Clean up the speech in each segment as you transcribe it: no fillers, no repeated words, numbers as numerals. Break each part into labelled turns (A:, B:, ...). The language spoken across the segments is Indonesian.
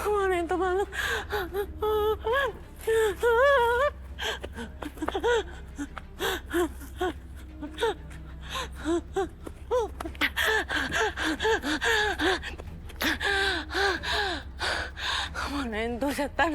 A: Kemana itu makhluk? Kemana itu setan?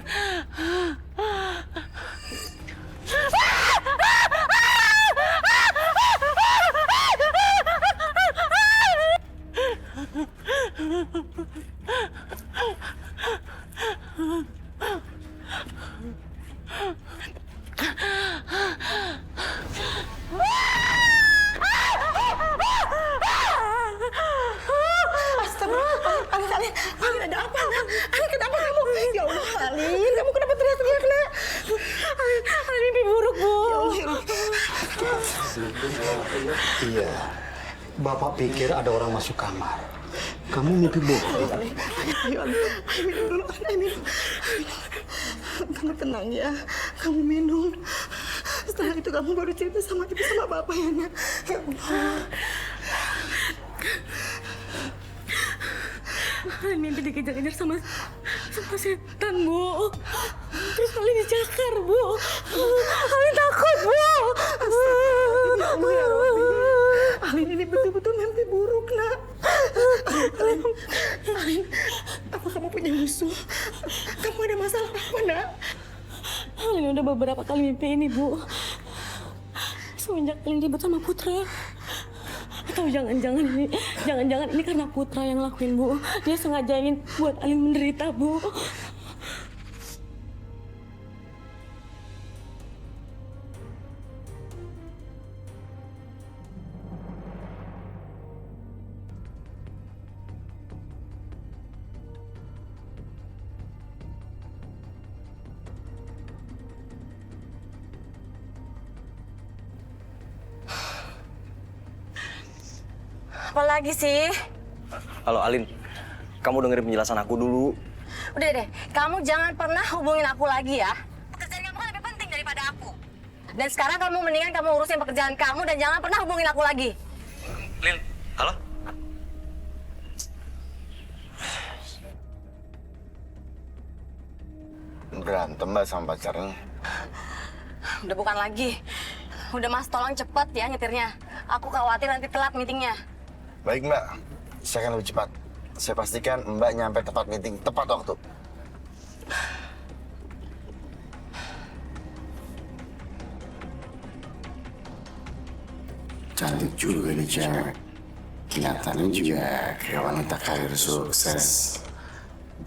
B: Alin, ada apa, nak? Alin, kenapa kamu? Ya Allah, Alin, kamu kenapa teriak-teriak, nak?
A: Alin mimpi buruk, Bu.
C: Iya, Bapak pikir ada orang masuk kamar. Kamu mimpi buruk.
B: Ayo, Alin, ayo minum dulu, ayo minum. Kamu tenang ya, kamu minum. Setelah itu kamu baru cerita sama ibu sama bapak ya, nak. Ya Allah.
A: Alin mimpi dikejar-kejar sama setan, Bu. Terus Alin dicakar, Bu. Alin takut, Bu.
B: Astagfirullah, ya Rabbi. Alin, ini betul-betul mimpi buruk, nak. Alin, apa kamu punya musuh? Kamu ada masalah apa, nak?
A: Alin udah beberapa kali mimpi ini, Bu. Semenjak Alin ribut sama Putra. Atau jangan-jangan ini karena Putra yang lakuin, Bu. Dia sengajain buat Alin menderita, Bu.
D: Apalagi sih?
E: Halo Alin, kamu dengerin penjelasan aku dulu.
D: Udah deh, kamu jangan pernah hubungin aku lagi ya. Pekerjaan kamu kan lebih penting daripada aku. Dan sekarang kamu mendingan kamu urusin pekerjaan kamu dan jangan pernah hubungin aku lagi.
E: Lin, halo?
F: Berantem Mbak sama pacarnya?
D: Udah bukan lagi. Udah Mas, tolong cepet ya nyetirnya. Aku khawatir nanti telat meetingnya.
F: Baik Mbak, saya akan lebih cepat. Saya pastikan Mbak nyampe tepat meeting, tepat waktu.
G: Cantik juga nih cewek. Kelihatannya juga kayak wanita karir sukses.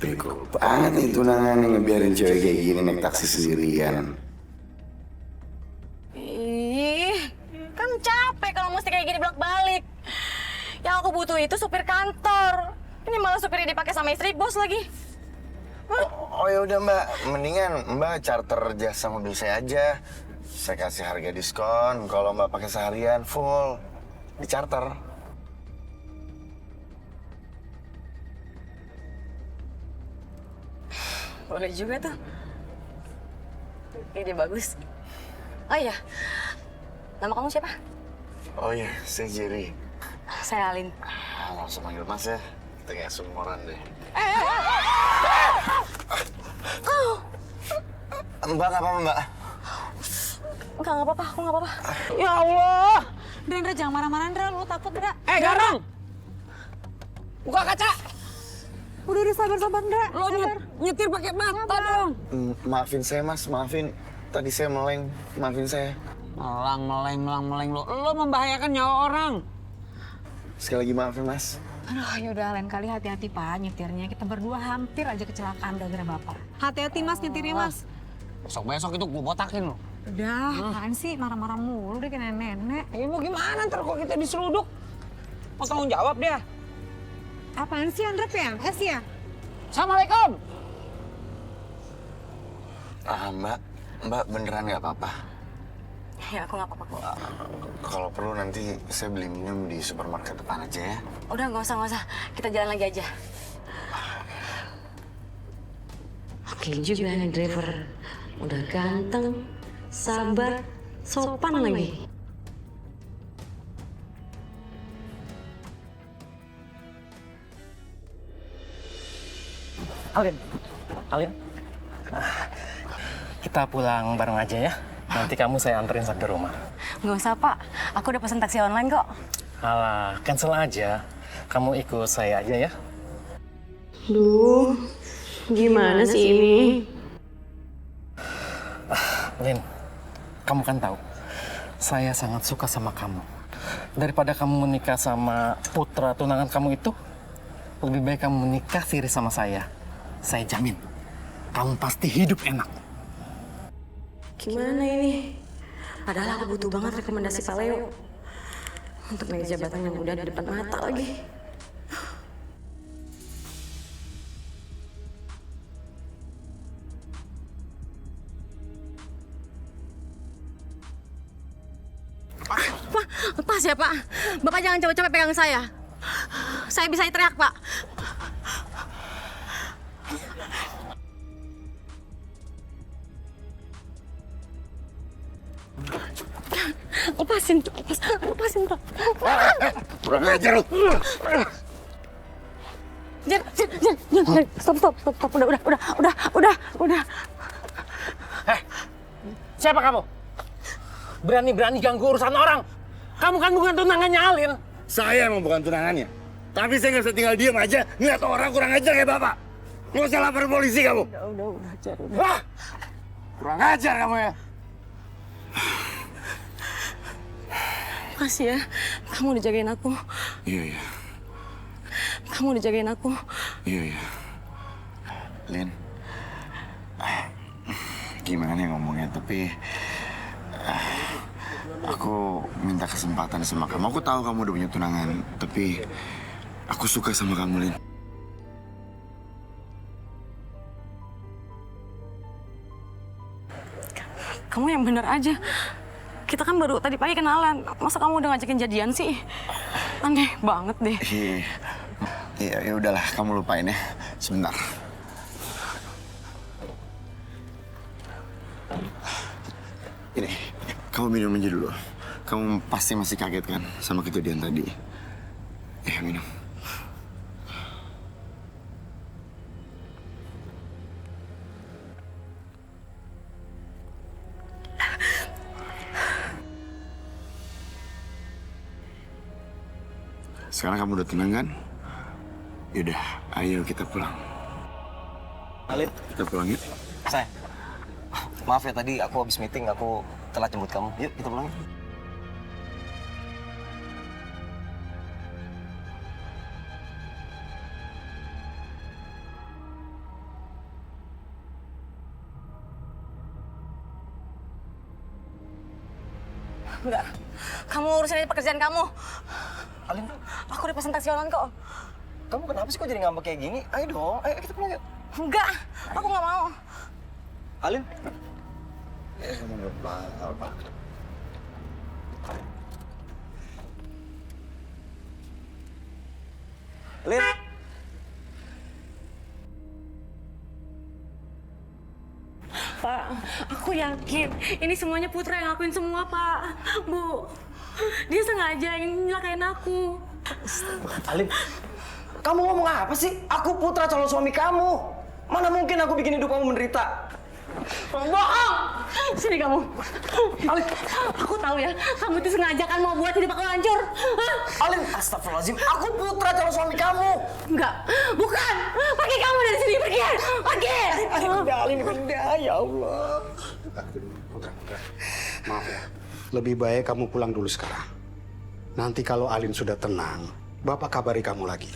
G: Bego banget nih tunangannya ngebiarin cewek kayak gini naik taksi sendirian.
D: Ih, kan capek kalau mesti kayak gini bolak-balik. Yang aku butuh itu supir kantor. Ini malah supirnya dipakai sama istri bos lagi.
F: Oh ya udah Mbak, mendingan Mbak charter jasa mobil saya aja. Saya kasih harga diskon kalau Mbak pakai seharian full di charter.
D: Boleh juga tuh. Ide bagus. Oh iya, nama kamu siapa?
F: Oh iya, saya Jerry.
D: Saya Alin.
F: Nggak usah panggil Mas ya, kita kayak seumuran deh. Mbak nggak apa-apa Mbak?
D: Enggak apa-apa, aku nggak apa-apa.
A: Ya Allah.
H: Ndra, jangan marah-marah, Ndra. Lu takut, Ndra.
A: Garang! Buka kaca!
H: Udah sabar, Ndra.
A: Lo nyetir pakai mata dong.
F: Maafin saya Mas, maafin. Tadi saya meleng, maafin saya.
A: Meleng lo. Lo membahayakan nyawa orang.
F: Sekali lagi maafin Mas.
H: Aduh, yaudah lain kali hati-hati, Pak, nyetirnya. Kita berdua hampir aja kecelakaan gara-gara Bapak. Hati-hati, Mas, nyetirnya, Mas.
A: Besok itu gue botakin lo.
H: Udah, apaan sih? Marah-marah mulu deh kayak nenek.
A: Ya mau gimana ntar kok kita diseruduk? Mau tanggung jawab dia.
H: Apaan sih, Andra PNS ya?
A: Assalamualaikum.
F: Mbak beneran nggak apa-apa?
D: Ya, aku nggak apa-apa kok.
F: Kalau perlu nanti saya beli minum di supermarket depan aja ya.
D: Udah, nggak usah. Kita jalan lagi aja.
I: Oke juga nih driver. Udah ganteng, sabar, sopan lagi.
J: Alin, kita pulang bareng aja ya. Nanti kamu saya anterin sampai rumah.
D: Nggak usah, Pak. Aku udah pesen taksi online kok.
J: Alah, cancel aja. Kamu ikut saya aja ya.
I: Duh, gimana sih ini?
J: Lin, kamu kan tahu, saya sangat suka sama kamu. Daripada kamu menikah sama putra tunangan kamu itu, lebih baik kamu menikah siri sama saya. Saya jamin, kamu pasti hidup enak.
I: Gimana ini? Padahal aku butuh banget rekomendasi Pak Leo. Untuk naik jabatan yang udah di depan mata lagi.
D: Pak, lepas ya, Pak. Bapak jangan coba-coba pegang saya. Saya bisa teriak, Pak.
A: Lepasin, lepasin, Pak.
F: Kurang ajar lu.
A: Jangan, stop. Udah.
J: Siapa kamu? Berani-berani ganggu urusan orang. Kamu kan bukan tunangannya Alin.
F: Saya emang bukan tunangannya. Tapi saya nggak bisa tinggal diam aja ngeliat orang kurang ajar kayak bapak. Nggak usah lapor polisi kamu.
A: Udah, Jar.
F: Wah, kurang ajar kamu ya.
A: Makasih ya, kamu udah jagain aku.
F: Iya.
A: Kamu udah jagain aku.
F: Iya. Lin, gimana ngomongnya? Tapi aku minta kesempatan sama kamu. Aku tahu kamu udah punya tunangan, tapi aku suka sama kamu, Lin.
A: Kamu yang bener aja. Kita kan baru tadi pagi kenalan. Masa kamu udah ngajakin jadian sih? Aneh banget deh.
F: Iya, ya udahlah, kamu lupain ya. Sebentar. Ini, kamu minum aja dulu. Kamu pasti masih kaget kan sama kejadian tadi. Minum. Sekarang kamu udah tenang kan? Yaudah, ayo kita pulang.
E: Alin,
F: Kita pulang yuk.
E: saya. Maaf ya tadi aku habis meeting, aku telat jemput kamu. Yuk kita pulang.
D: Enggak. Kamu urusin aja pekerjaan kamu.
E: Alin,
D: Aku udah pesen taksi online kok.
E: kamu kenapa sih kok jadi ngambek kayak gini? Ayo dong, ayo kita pulang yuk.
D: Enggak, aku nggak mau.
E: Alin.
F: Kamu nggak apa-apa.
E: Lin.
A: Pak, aku yakin ini semuanya Putra yang lakuin semua, Pak. Bu, dia sengaja ingin nyelakain aku.
E: Alin, kamu ngomong apa sih? Aku putra calon suami kamu. Mana mungkin aku bikin hidup kamu menderita?
A: Bohong! Sini kamu. Alin, aku tahu ya, kamu itu sengaja kan mau buat hidup aku hancur. Hah?
E: Alin, astagfirullahaladzim, aku putra calon suami kamu.
A: Enggak, bukan. Pergi kamu dari sini, pergi. Pergi.
E: Alin, benda, ya Allah.
C: Putra. Maaf ya. Lebih baik kamu pulang dulu sekarang. Nanti kalau Alin sudah tenang, Bapak kabari kamu lagi.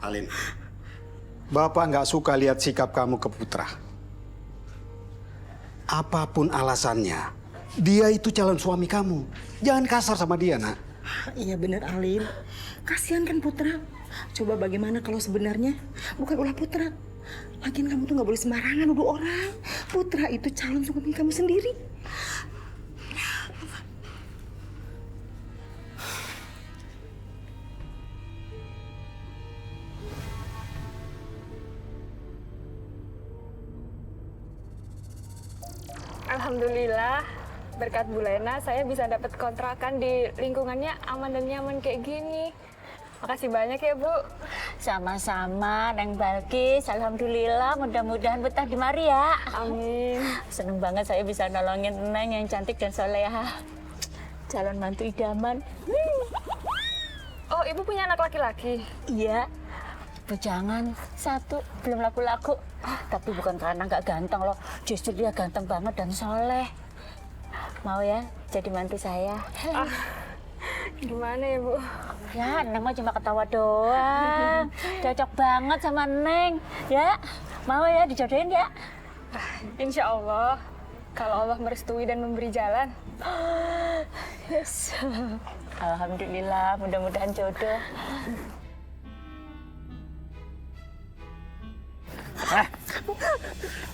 C: Alin, Bapak nggak suka lihat sikap kamu ke Putra. Apapun alasannya, dia itu calon suami kamu. Jangan kasar sama dia, nak.
B: Iya bener Alin. Kasihan kan Putra. Coba bagaimana kalau sebenarnya bukan ulah Putra. Lagian kamu tuh nggak boleh sembarangan nuduh orang. Putra itu calon suami kamu sendiri.
K: Alhamdulillah, berkat Bu Lena saya bisa dapat kontrakan di lingkungannya aman dan nyaman kayak gini. Makasih banyak ya, Bu.
D: Sama-sama, Neng Balkis. Alhamdulillah, mudah-mudahan betah di mari ya.
K: Amin.
D: Seneng banget saya bisa nolongin Neng yang cantik dan soleha. Calon mantu idaman.
K: Oh, Ibu punya anak laki-laki?
D: Iya. Jangan, satu belum laku-laku. Tapi bukan karena nggak ganteng loh. Justru dia ganteng banget dan soleh. Mau ya jadi mantu saya?
K: Gimana ya, Bu?
D: Ya, Neng mah cuma ketawa doang. Cocok banget sama Neng. Ya, mau ya dijodohin ya?
K: Insya Allah. Kalau Allah merestui dan memberi jalan.
D: Yes. Alhamdulillah, mudah-mudahan jodoh.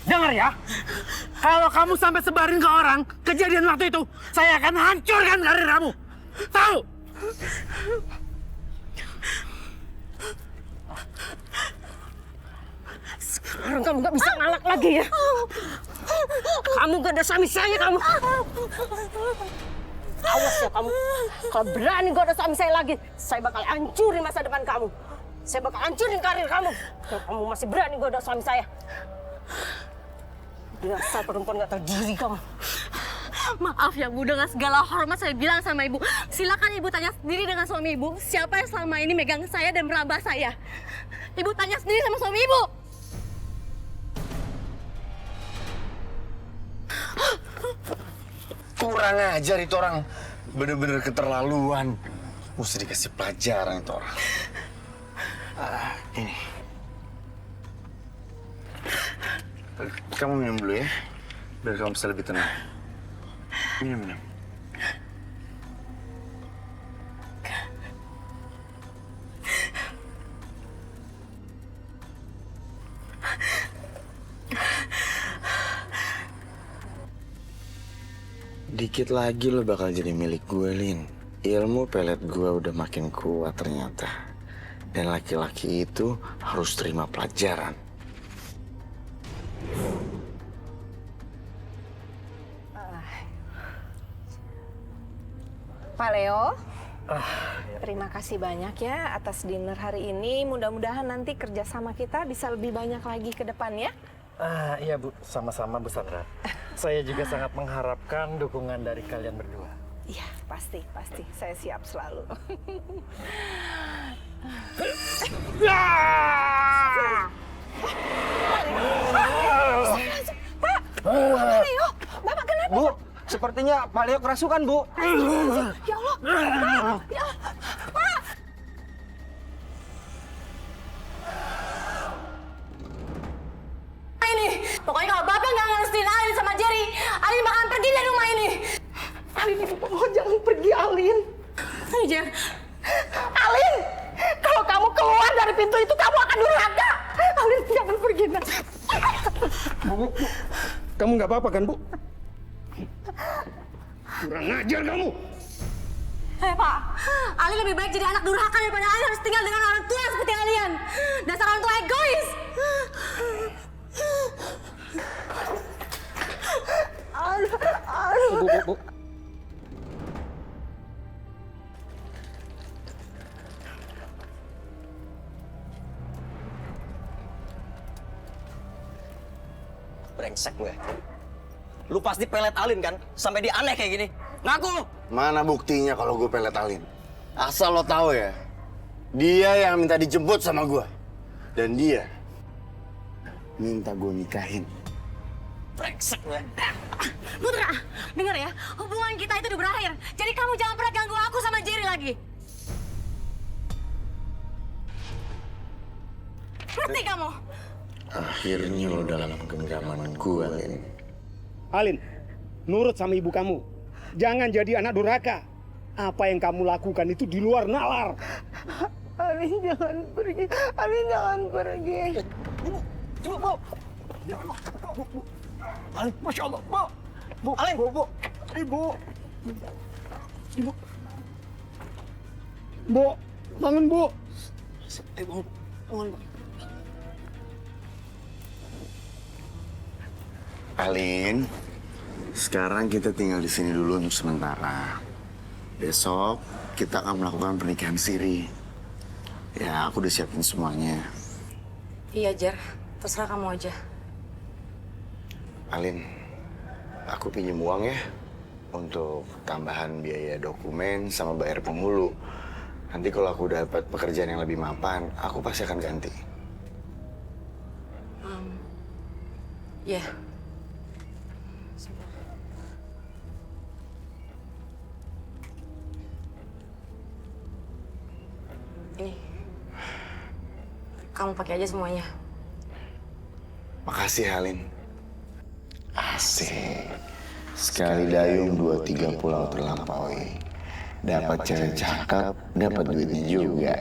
J: Dengar ya, kalau kamu sampai sebarin ke orang kejadian waktu itu, saya akan hancurkan karir kamu. Tahu?
A: Sekarang kamu gak bisa ngalak lagi ya. Kamu gak ada suami saya kamu. Awas ya kamu. Kalau berani gak ada suami saya lagi, saya bakal hancurin masa depan kamu. Saya bakal hancurin karir kamu. Kalau kamu masih berani gak ada suami saya. Dasar perempuan gak tahu diri kamu. Maaf ya Bu, dengan segala hormat saya bilang sama Ibu, silakan Ibu tanya sendiri dengan suami Ibu, siapa yang selama ini megang saya dan merambah saya. Ibu tanya sendiri sama suami Ibu.
F: Kurang ajar itu orang. Bener-bener keterlaluan. Mesti dikasih pelajaran itu orang. Ini. Kamu minum dulu ya. Biar kamu bisa lebih tenang. Minum. Dikit lagi lo bakal jadi milik gue, Lin. Ilmu pelet gue udah makin kuat ternyata. Dan laki-laki itu harus terima pelajaran.
K: Pak Leo, terima kasih banyak ya atas dinner hari ini. Mudah-mudahan nanti kerjasama kita bisa lebih banyak lagi ke depan ya.
J: Iya Bu, sama-sama Bu Sandra. Saya juga sangat mengharapkan dukungan dari kalian berdua.
K: Iya, pasti. Saya siap selalu.
E: Pak Leo, Bapak kenapa? Bu, sepertinya Pak Leo kerasukan, Bu.
K: Ya Allah, Pak! Ya, Pak!
A: Ini, pokoknya kalau Bapak nggak ngerestuin Alin sama Jerry, Alin bakalan pergi dari rumah ini.
B: Alin, Ibu mohon jangan pergi, Alin.
A: Ayo, Jer.
B: Alin, kalau kamu keluar dari pintu itu, kamu akan durhaka. Alin, jangan pergi, nak.
C: Bu, kamu nggak apa-apa kan, Bu? Kurang ajar kamu.
A: Hei Pak, Alin lebih baik jadi anak durhaka daripada Alin harus tinggal dengan orang tua seperti kalian. Dasar orang tua egois.
J: Bu.
E: Brengsek gue. Lu pasti pelet Alin kan? Sampai dia aneh kayak gini. Ngaku!
F: Mana buktinya kalau gue pelet Alin? Asal lo tahu ya, dia yang minta dijemput sama gue. Dan dia minta gue nikahin.
E: Brengsek gue.
A: Putra, dengar ya, hubungan kita itu udah berakhir. Jadi kamu jangan pernah ganggu aku sama Jerry lagi. Ngerti kamu?
F: Akhirnya lo dalam genggaman gue, Lin.
C: Alin, nurut sama ibu kamu. Jangan jadi anak durhaka. Apa yang kamu lakukan itu di luar nalar.
B: Alin, jangan pergi. Alin, jangan pergi.
E: Bu. Alin, Masya Allah, Bu. Bu, Alin. Bu.
C: Ibu. Bu, bangun, Bu.
E: Bangun.
F: Alin, Sekarang kita tinggal di sini dulu untuk sementara. Besok kita akan melakukan pernikahan siri. Ya, aku udah siapin semuanya.
I: Iya, Jar. Terserah kamu aja.
F: Alin, aku pinjam uang ya untuk tambahan biaya dokumen sama bayar penghulu. Nanti kalau aku dapat pekerjaan yang lebih mapan, aku pasti akan ganti.
I: Iya. Ini. Kamu pakai aja semuanya.
F: Makasih, Alin. Asik. Sekali dayung, 2-3 pulau terlampaui. Dapat cewek cakep, dapat duitnya juga.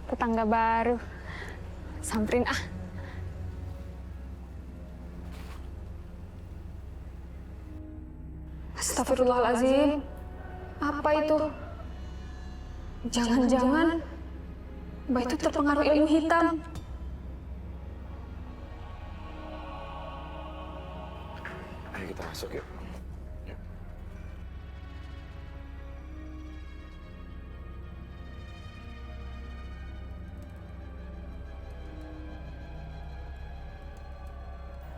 K: Tetangga baru. Samperin ah. Astagfirullahaladzim. Apa itu? Jangan-jangan Mbak itu terpengaruh ilmu hitam.
F: Ayo kita masuk yuk.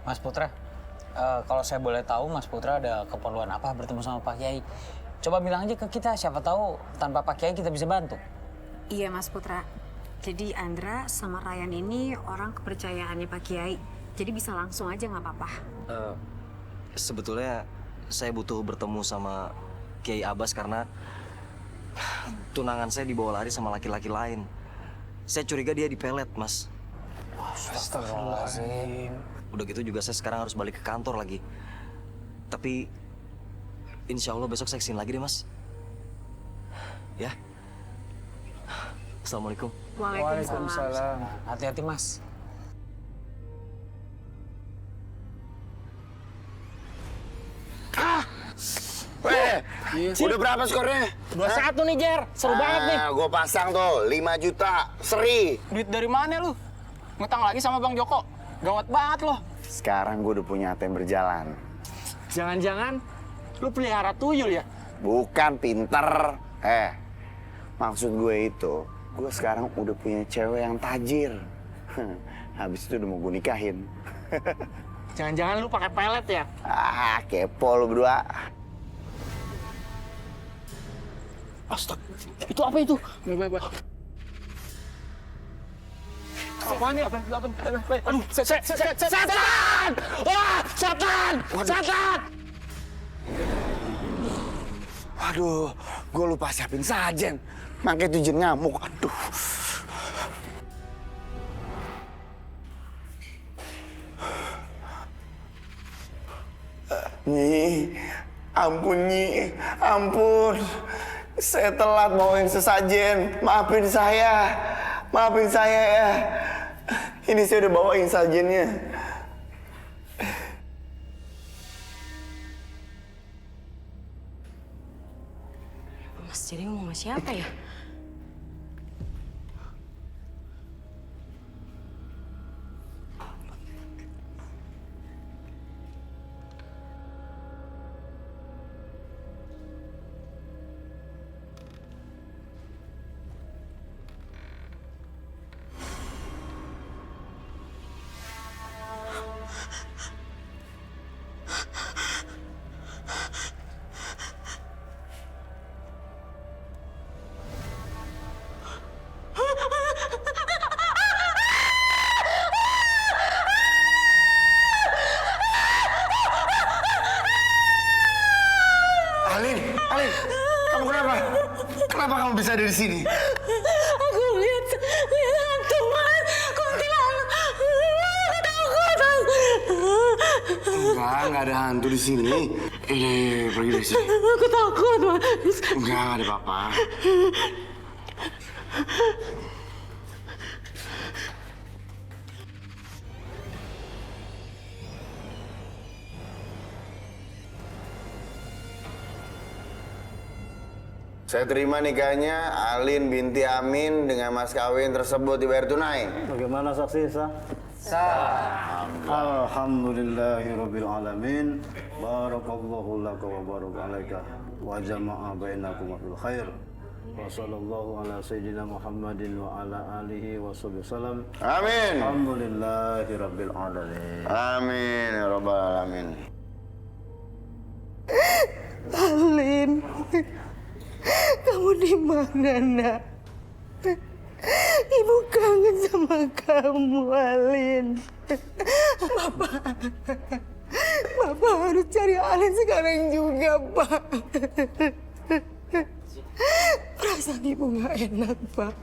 L: Mas Putra, kalau saya boleh tahu Mas Putra ada keperluan apa bertemu sama Pak Kiai? Coba bilang aja ke kita, siapa tahu tanpa Pak Kiai kita bisa bantu.
H: Iya Mas Putra. Jadi Andra sama Ryan ini orang kepercayaannya Pak Kiai. Jadi bisa langsung aja nggak apa-apa.
E: Sebetulnya saya butuh bertemu sama Kiai Abbas karena tunangan saya dibawa lari sama laki-laki lain. Saya curiga dia dipelet, Mas.
L: Astagfirullahaladzim.
E: Udah gitu juga saya sekarang harus balik ke kantor lagi. Tapi insya Allah besok saya kesini lagi deh, Mas. Ya. Assalamualaikum.
L: Waalaikumsalam. Hati-hati, Mas.
F: Udah berapa skornya?
J: 2-1 nih, Jer. Seru banget nih.
F: Gue pasang tuh 5 juta, seri.
J: Duit dari mana lu? Ngutang lagi sama Bang Joko? Gawat banget loh.
F: Sekarang gue udah punya ATM berjalan.
J: Jangan-jangan lu pelihara tuyul ya?
F: Bukan, pinter. Maksud gue itu, gue sekarang udah punya cewek yang tajir. Habis itu udah mau gue nikahin.
J: Jangan-jangan lu pakai pelet ya?
F: Kepo lu berdua.
J: Astaga, itu apa itu? Apaan ya? Aduh, setan! Wah, setan! Setan!
F: Waduh, gue lupa siapin sajen. Makanya itu jin ngamuk, aduh. Nyi, ampun Nyi, ampun. Saya telat bawain sesajen, maafin saya ya. Ini saya udah bawain sajennya.
I: Mas jadi ngomong sama siapa ya?
F: Alin, kamu kenapa? Kenapa kamu bisa ada di sini?
A: Aku lihat hantu, Mas. Kuntilanak. Aku takut.
F: Enggak ada hantu di sini. Pergi dari sini.
A: Aku takut, Mas.
F: Enggak ada apa-apa. Saya terima nikahnya Alin binti Amin dengan mas kawin tersebut dibayar tunai.
M: Bagaimana saksi sah? Sah. Alhamdulillahirabbil alamin. Barakallahu laka wa baraka alaika wa jama'a bainakum fil khair. Wa sallallahu ala sayyidina Muhammadin wa ala alihi wa sallam.
F: Amin.
M: Alhamdulillahirabbil alamin.
F: Amin ya rabbal alamin.
B: Alin, kamu di mana, Nak? Ibu kangen sama kamu, Alin. Bapak harus cari Alin sekarang juga, Pak. Perasaan Ibu nggak enak, Pak.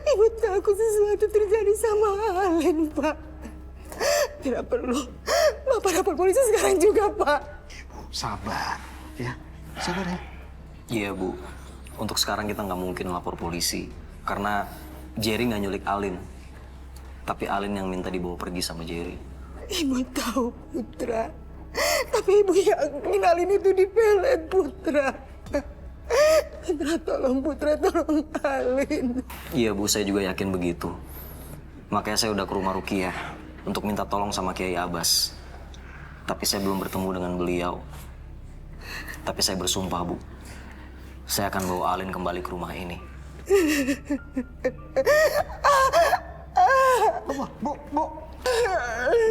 B: Ibu takut sesuatu terjadi sama Alin, Pak. Tidak perlu. Bapak lapor polisi sekarang juga, Pak.
C: Sabar, ya. Sabar ya.
E: Iya, Bu. Untuk sekarang kita nggak mungkin lapor polisi. Karena Jerry nggak nyulik Alin. Tapi Alin yang minta dibawa pergi sama Jerry.
B: Ibu tahu, Putra. Tapi Ibu yakin Alin itu dipelet, Putra. Putra, tolong Putra, tolong Alin.
E: Iya, Bu. Saya juga yakin begitu. Makanya saya udah ke rumah Rukiah untuk minta tolong sama Kiai Abbas. Tapi saya belum bertemu dengan beliau. Tapi saya bersumpah, Bu. Saya akan bawa Alin kembali ke rumah ini.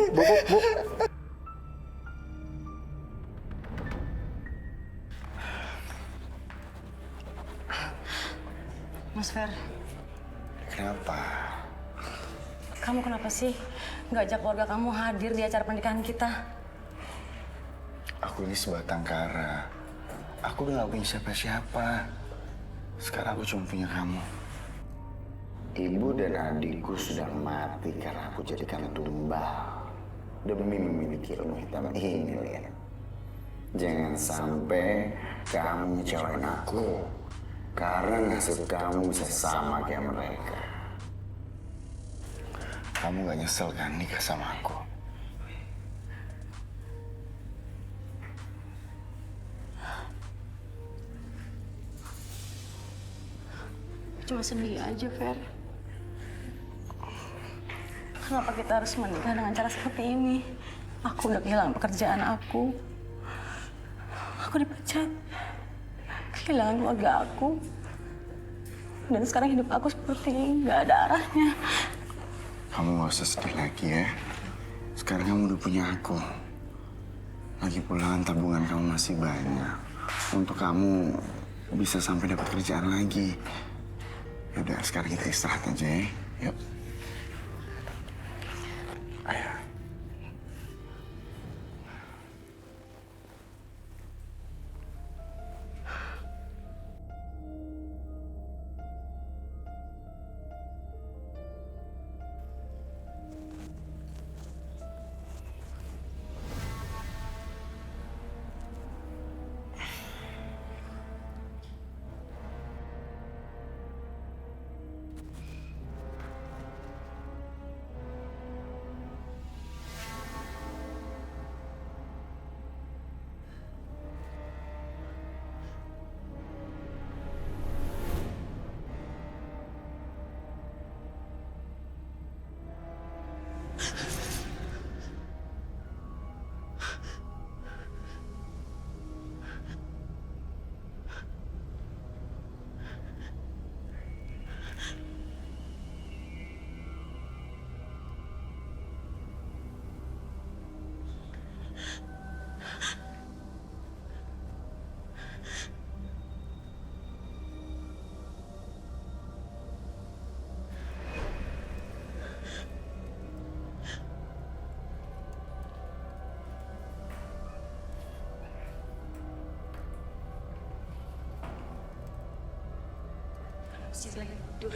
C: Bu.
I: Mas Fer,
F: Kenapa?
I: kamu kenapa sih nggak ajak keluarga kamu hadir di acara pernikahan kita?
F: Aku ini sebatang kara. Aku udah gak punya siapa-siapa. Sekarang aku cuma punya kamu.
G: Ibu dan adikku sudah mati karena aku jadikan tumbal demi memiliki ilmu hitam ini, Lin. Jangan sampai kamu ngecewain aku karena nasib kamu bisa sama kayak mereka.
F: Kamu gak nyesel kan nikah sama aku?
I: Cuma sedih aja, Fer. Kenapa kita harus menikah dengan cara seperti ini? Aku udah kehilangan pekerjaan aku. Aku dipecat. Kehilangan keluarga aku. Dan sekarang hidup aku seperti ini, nggak ada arahnya.
F: Kamu gak usah sedih lagi ya. Sekarang kamu udah punya aku. Lagi pula tabungan kamu masih banyak. Untuk kamu bisa sampai dapat kerjaan lagi. Yaudah, sekarang kita istirahat aja ya. Yuk. Ayo.
I: Lagi dulu.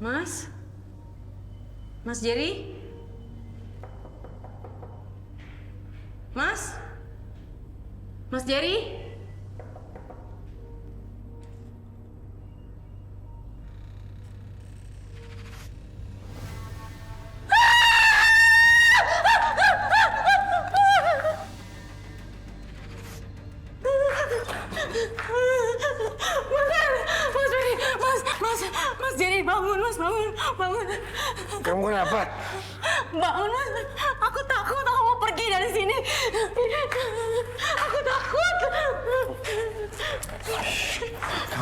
I: Mas? Mas Jerry? Mas? Mas Jerry?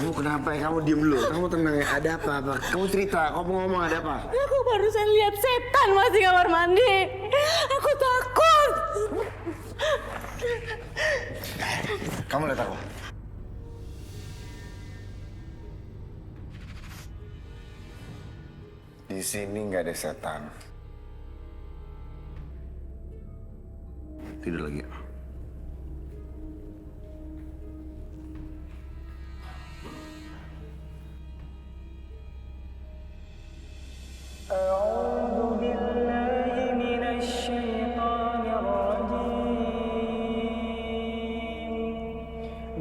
F: Kamu kenapa ya? Kamu diem dulu. Kamu tenang ya. Ada apa? Kamu cerita. Kamu ngomong ada apa?
A: Aku barusan lihat setan Mas di kamar mandi. Aku takut.
F: Kamu lihat aku. Di sini nggak ada setan. Tidur lagi.
N: أعوذ بالله من الشيطان الرجيم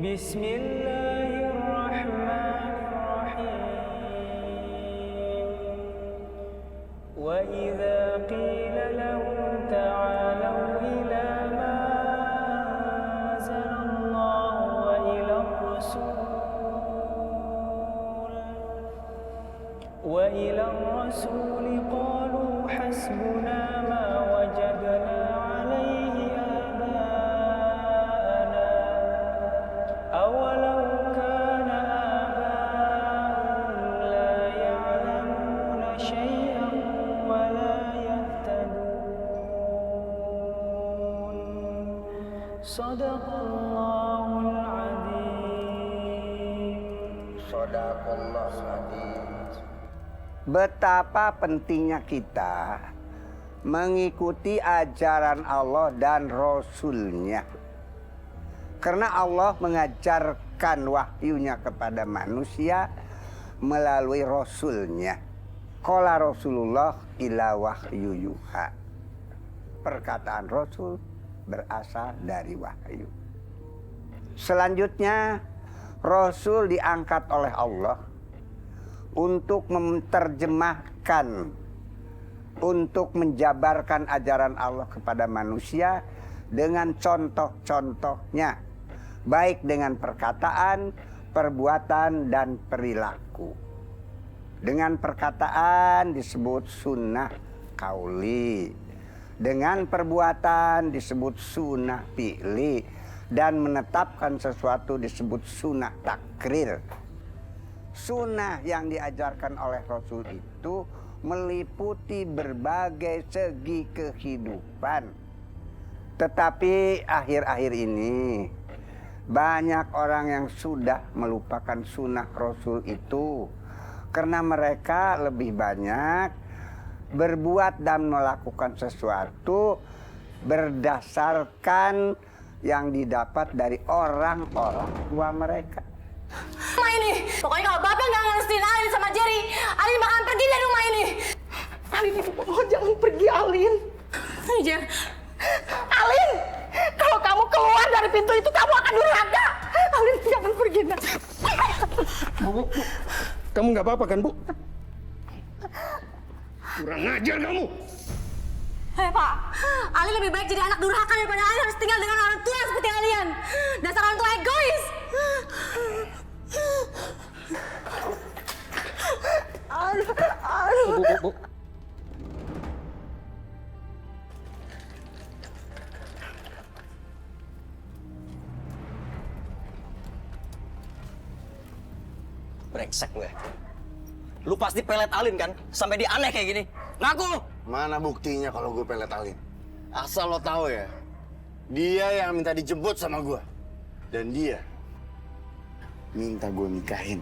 N: بسم الله الرحمن الرحيم وإذا قيل لهم تعالوا إلى ما أنزل الله وإلى الرسول قالوا حسبنا ما وجدنا عليه آباءنا أولو كان آباؤهم لا يعلمون شيئا ولا يهتدون صدق الله العظيم
G: صدق الله العظيم. Betapa pentingnya kita mengikuti ajaran Allah dan Rasul-Nya. Karena Allah mengajarkan wahyunya kepada manusia melalui Rasul-Nya. Qala Rasulullah ila wahyu yuha. Perkataan Rasul berasal dari wahyu. Selanjutnya, Rasul diangkat oleh Allah untuk menerjemahkan, untuk menjabarkan ajaran Allah kepada manusia dengan contoh-contohnya, baik dengan perkataan, perbuatan, dan perilaku. Dengan perkataan disebut sunnah kauli, dengan perbuatan disebut sunnah fi'li, dan menetapkan sesuatu disebut sunnah takrir. Sunnah yang diajarkan oleh Rasul itu meliputi berbagai segi kehidupan. Tetapi akhir-akhir ini banyak orang yang sudah melupakan sunnah Rasul itu karena mereka lebih banyak berbuat dan melakukan sesuatu berdasarkan yang didapat dari orang-orang tua mereka.
A: Rumah ini, pokoknya kalau Bapak nggak ngerestuin Alin sama Jerry, Alin bakalan pergi dari rumah ini.
B: Alin, ibu mohon jangan pergi, Alin.
A: Jer,
B: Alin, kalau kamu keluar dari pintu itu kamu akan durhaka. Alin, jangan pergi, nak.
C: Bu, kamu nggak apa-apa kan, Bu? Kurang ajar kamu.
A: Hei Pak, Alin lebih baik jadi anak durhaka daripada Alin harus tinggal dengan orang tua seperti kalian. Dasar orang tua egois.
C: Bu.
E: Brengsek gue. Lu pasti pelet Alin kan? Sampai dia aneh kayak gini. Ngaku!
F: Mana buktinya kalau gue pelet Alin? Asal lo tahu ya, dia yang minta dijemput sama gue. Dan dia minta gue nikahin.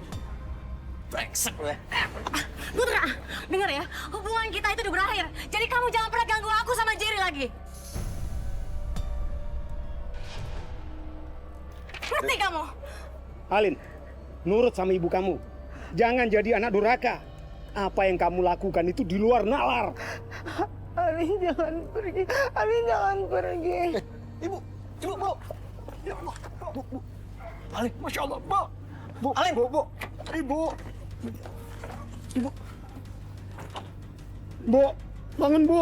E: Brengsek gue.
A: Putra, dengar ya, hubungan kita itu udah berakhir. Jadi kamu jangan pernah ganggu aku sama Jerry lagi. Ngerti kamu?
C: Alin, nurut sama ibu kamu. Jangan jadi anak durhaka. Apa yang kamu lakukan itu di luar nalar.
B: Alin jangan pergi. Alin jangan pergi.
C: Ibu, Bu. Ya Allah, Bu. Alin, Masya Allah, Bu. Bu, Alin. Bu. Ibu. Bu, bangun, Bu.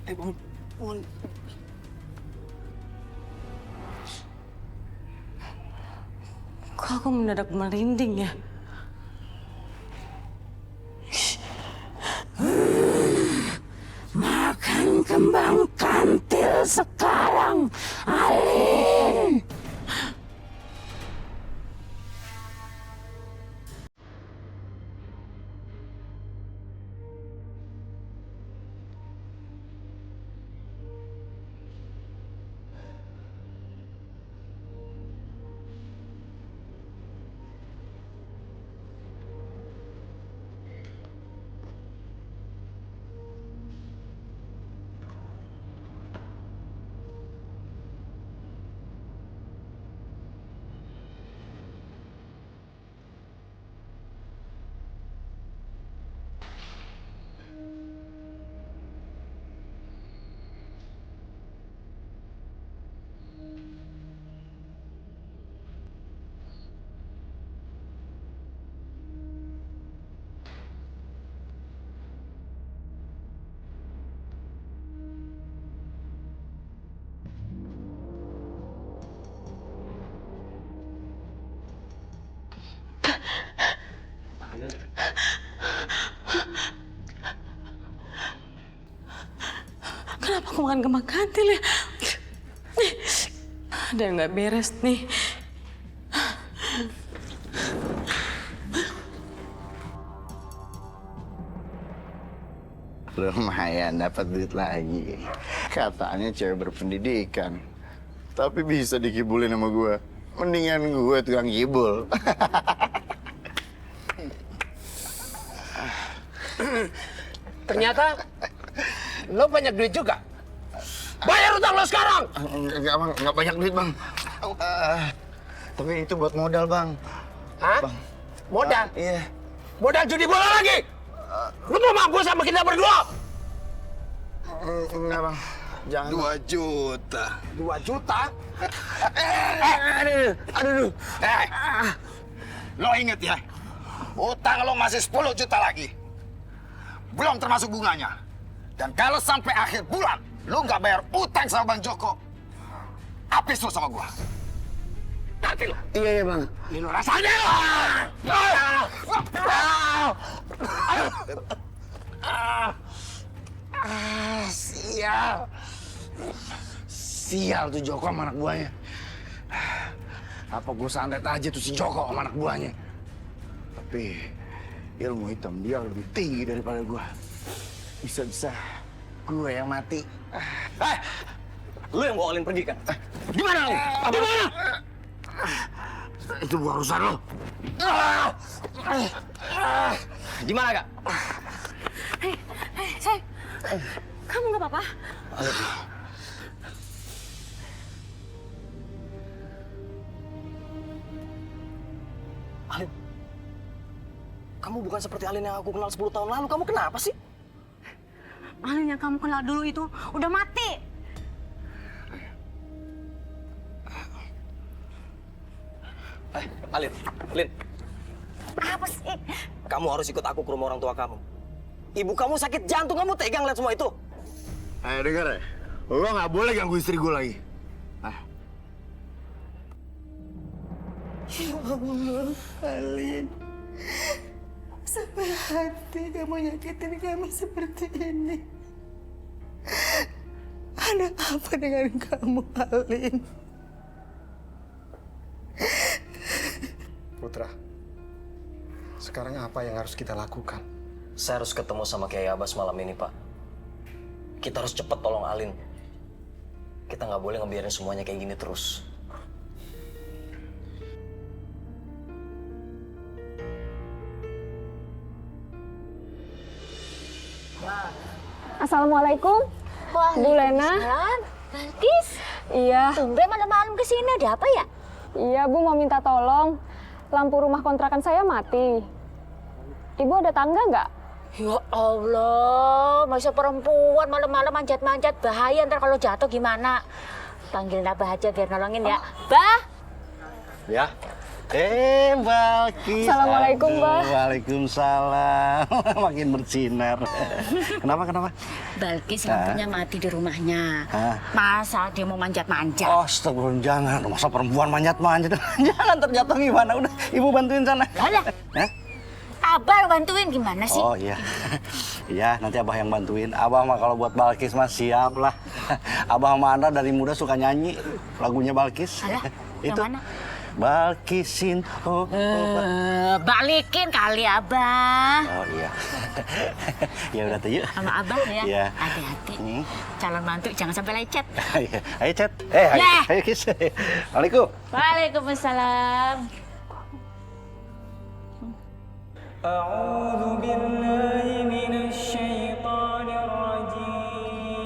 C: Bangun.
A: Kok aku mendadak merinding ya?
O: Makan kembang kantil sekarang, Alin.
I: aku makan kembang kantil ya. Ada yang nggak beres nih.
G: Lumayan dapat duit lagi. Katanya cewek berpendidikan. Tapi bisa dikibulin sama gue. Mendingan gue tukang kibul.
J: Ternyata lo banyak duit juga. Bayar utang lo sekarang!
G: Enggak bang, enggak banyak duit bang. Tapi itu buat modal bang.
J: Hah?
G: Bang.
J: Modal?
G: Iya.
J: Modal judi bola lagi? Lo mau mampu sama kita berdua?
G: Enggak bang. Jangan.
J: 2 juta. 2 juta?
G: Aduh.
J: Lo inget ya, utang lo masih 10 juta lagi. Belum termasuk bunganya. Dan kalau sampai akhir bulan, lo nggak bayar utang sama Bang Joko, habis lo sama gua. Ngerti lo?
G: Iya bang.
J: Ini lo rasanya.
G: Sial. Sial tuh Joko sama anak buahnya. Apa gue santet aja tuh si Joko sama anak buahnya. Tapi ilmu hitam dia lebih tinggi daripada gue. Bisa-bisa gue yang mati.
E: Lu yang bawa Alin pergi kan?
J: Gimana lo? Gimana?
G: Itu bukan urusan lo.
E: Gimana kak?
A: Hei, say. Kamu nggak apa-apa?
E: Alin, kamu bukan seperti Alin yang aku kenal 10 tahun lalu. Kamu kenapa sih?
A: Alin yang kamu kenal dulu itu udah mati.
E: Alin.
A: Apa sih?
E: Kamu harus ikut aku ke rumah orang tua kamu. Ibu kamu sakit jantung, kamu tegang lihat semua itu.
G: Ayo denger ya, lo nggak boleh ganggu istri gue lagi.
B: Ya Allah, Alin. Sampai hati kamu nyakitin kami seperti ini. Ada apa dengan kamu, Alin?
C: Putra, sekarang apa yang harus kita lakukan?
E: Saya harus ketemu sama Kiai Abbas malam ini, Pak. Kita harus cepat tolong Alin. Kita nggak boleh ngebiarin semuanya kayak gini terus.
P: Assalamualaikum. Bu Lena.
D: Balkis.
P: Iya.
D: Tumben malam-malam kesini, ada apa ya?
P: Iya, Bu mau minta tolong. Lampu rumah kontrakan saya mati. Ibu ada tangga nggak?
D: Ya Allah, masa perempuan malam-malam manjat-manjat, bahaya ntar kalau jatuh gimana? Panggilin Abah aja biar nolongin ya. Bah!
M: Ya. Balkis.
P: Assalamualaikum, Mbak.
M: Waalaikumsalam. Makin bersinar. Kenapa?
D: Balkis lampunya mati di rumahnya. Masa dia mau manjat-manjat?
M: Astagfirullah, jangan. Masa perempuan manjat-manjat? Jangan, terjatuh gimana? Udah, Ibu bantuin sana.
D: Lah. Abah bantuin gimana sih?
M: Oh iya. Iya, nanti Abah yang bantuin. Abah mah kalau buat Balkis mah siap lah. Abah sama Andra dari muda suka nyanyi lagunya Balkis.
D: Alah, yang
M: itu.
D: mana?
M: Balkisin,
D: Balikin kali Abah.
M: Oh iya. Ya udah tuh yuk.
D: Sama Abah ya.
M: Iya.
D: Hati-hati. Calon mantu jangan sampai lecet.
M: Ayo Cet.
D: Ya.
M: Ayo Kis. Assalamualaikum.
D: Waalaikumsalam.
N: أعوذ بالله من الشيطان الرجيم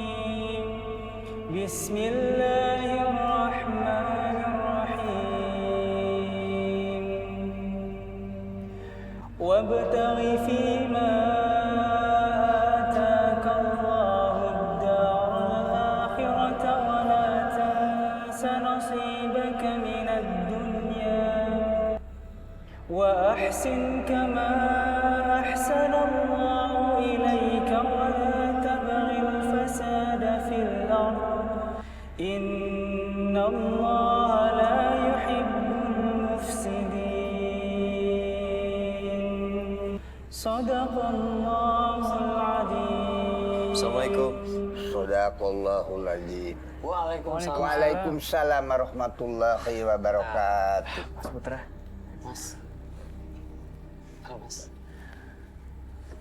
N: بسم الله الرحمن الرحيم وابتغ فيما آتاك الله الدار الآخرة ولا تنس نصيبك من الدنيا وأحسن كما أحسن الله إليك ولا تبغ الفساد في الأرض إن الله لا يحب المفسدين صدق الله العظيم.
E: Assalamualaikum.
G: Saudara. Sadaqallahul azim.
L: Waalaikumsalam.
G: Waalaikumsalam warahmatullahi wabarakatuh.
L: Mas Putra. Mas. Halo, Mas.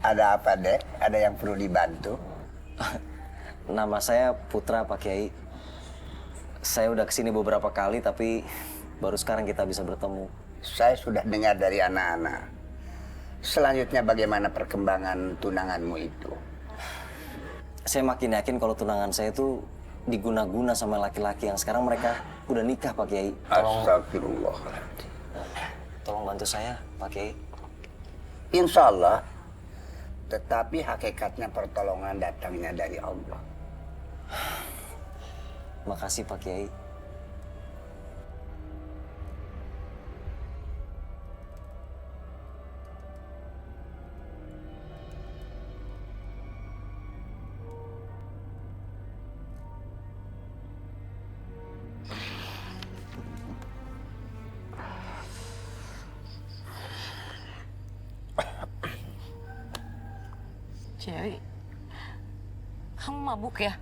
G: Ada apa, Dek? Ada yang perlu dibantu?
E: Nama saya Putra, Pak Kiai. Saya udah kesini beberapa kali, tapi baru sekarang kita bisa bertemu.
G: Saya sudah dengar dari anak-anak. Selanjutnya bagaimana perkembangan tunanganmu itu?
E: Saya makin yakin kalau tunangan saya itu diguna-guna sama laki-laki yang sekarang mereka udah nikah, Pak Kiai.
G: Astagfirullahaladzim.
E: Tolong bantu saya, Pak Kiai.
G: Insya Allah. Tetapi hakikatnya pertolongan datangnya dari Allah.
E: Makasih, Pak Kiai.
I: Jerry, kamu mabuk ya?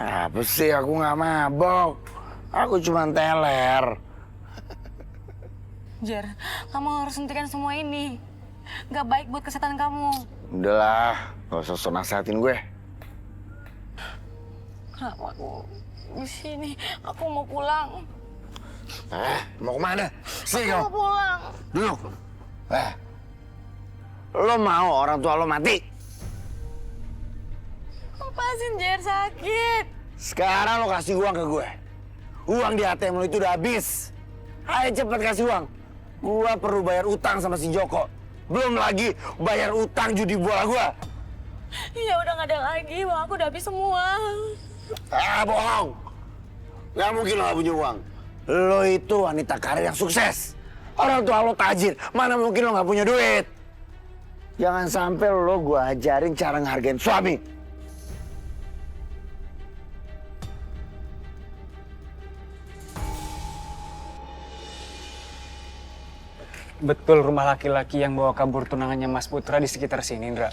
G: Apa sih, aku nggak mabok. Aku cuma teler.
I: Jer, kamu harus hentikan semua ini. Gak baik buat kesehatan kamu.
G: Udahlah, gak usah sok nasihatin gue.
I: Kenapa aku di sini? Aku mau pulang.
G: Mau kemana? Sini
I: Aku
G: kamu.
I: mau pulang.
G: Duduk. Lo mau orang tua lo mati?
I: Lepasin, Jer, sakit.
G: Sekarang lo kasih uang ke gue. Uang di ATM lo itu udah habis. Ayo cepet kasih uang. Gua perlu bayar utang sama si Joko. Belum lagi bayar utang judi bola gua.
I: Ya udah gak ada lagi, uang aku udah habis semua.
G: Bohong. Gak mungkin lo gak punya uang. Lo itu wanita karir yang sukses. Orang tua lo tajir. Mana mungkin lo gak punya duit. Jangan sampai lo gua ajarin cara ngehargain suami.
L: Betul rumah laki-laki yang bawa kabur tunangannya Mas Putra di sekitar sini, Indra?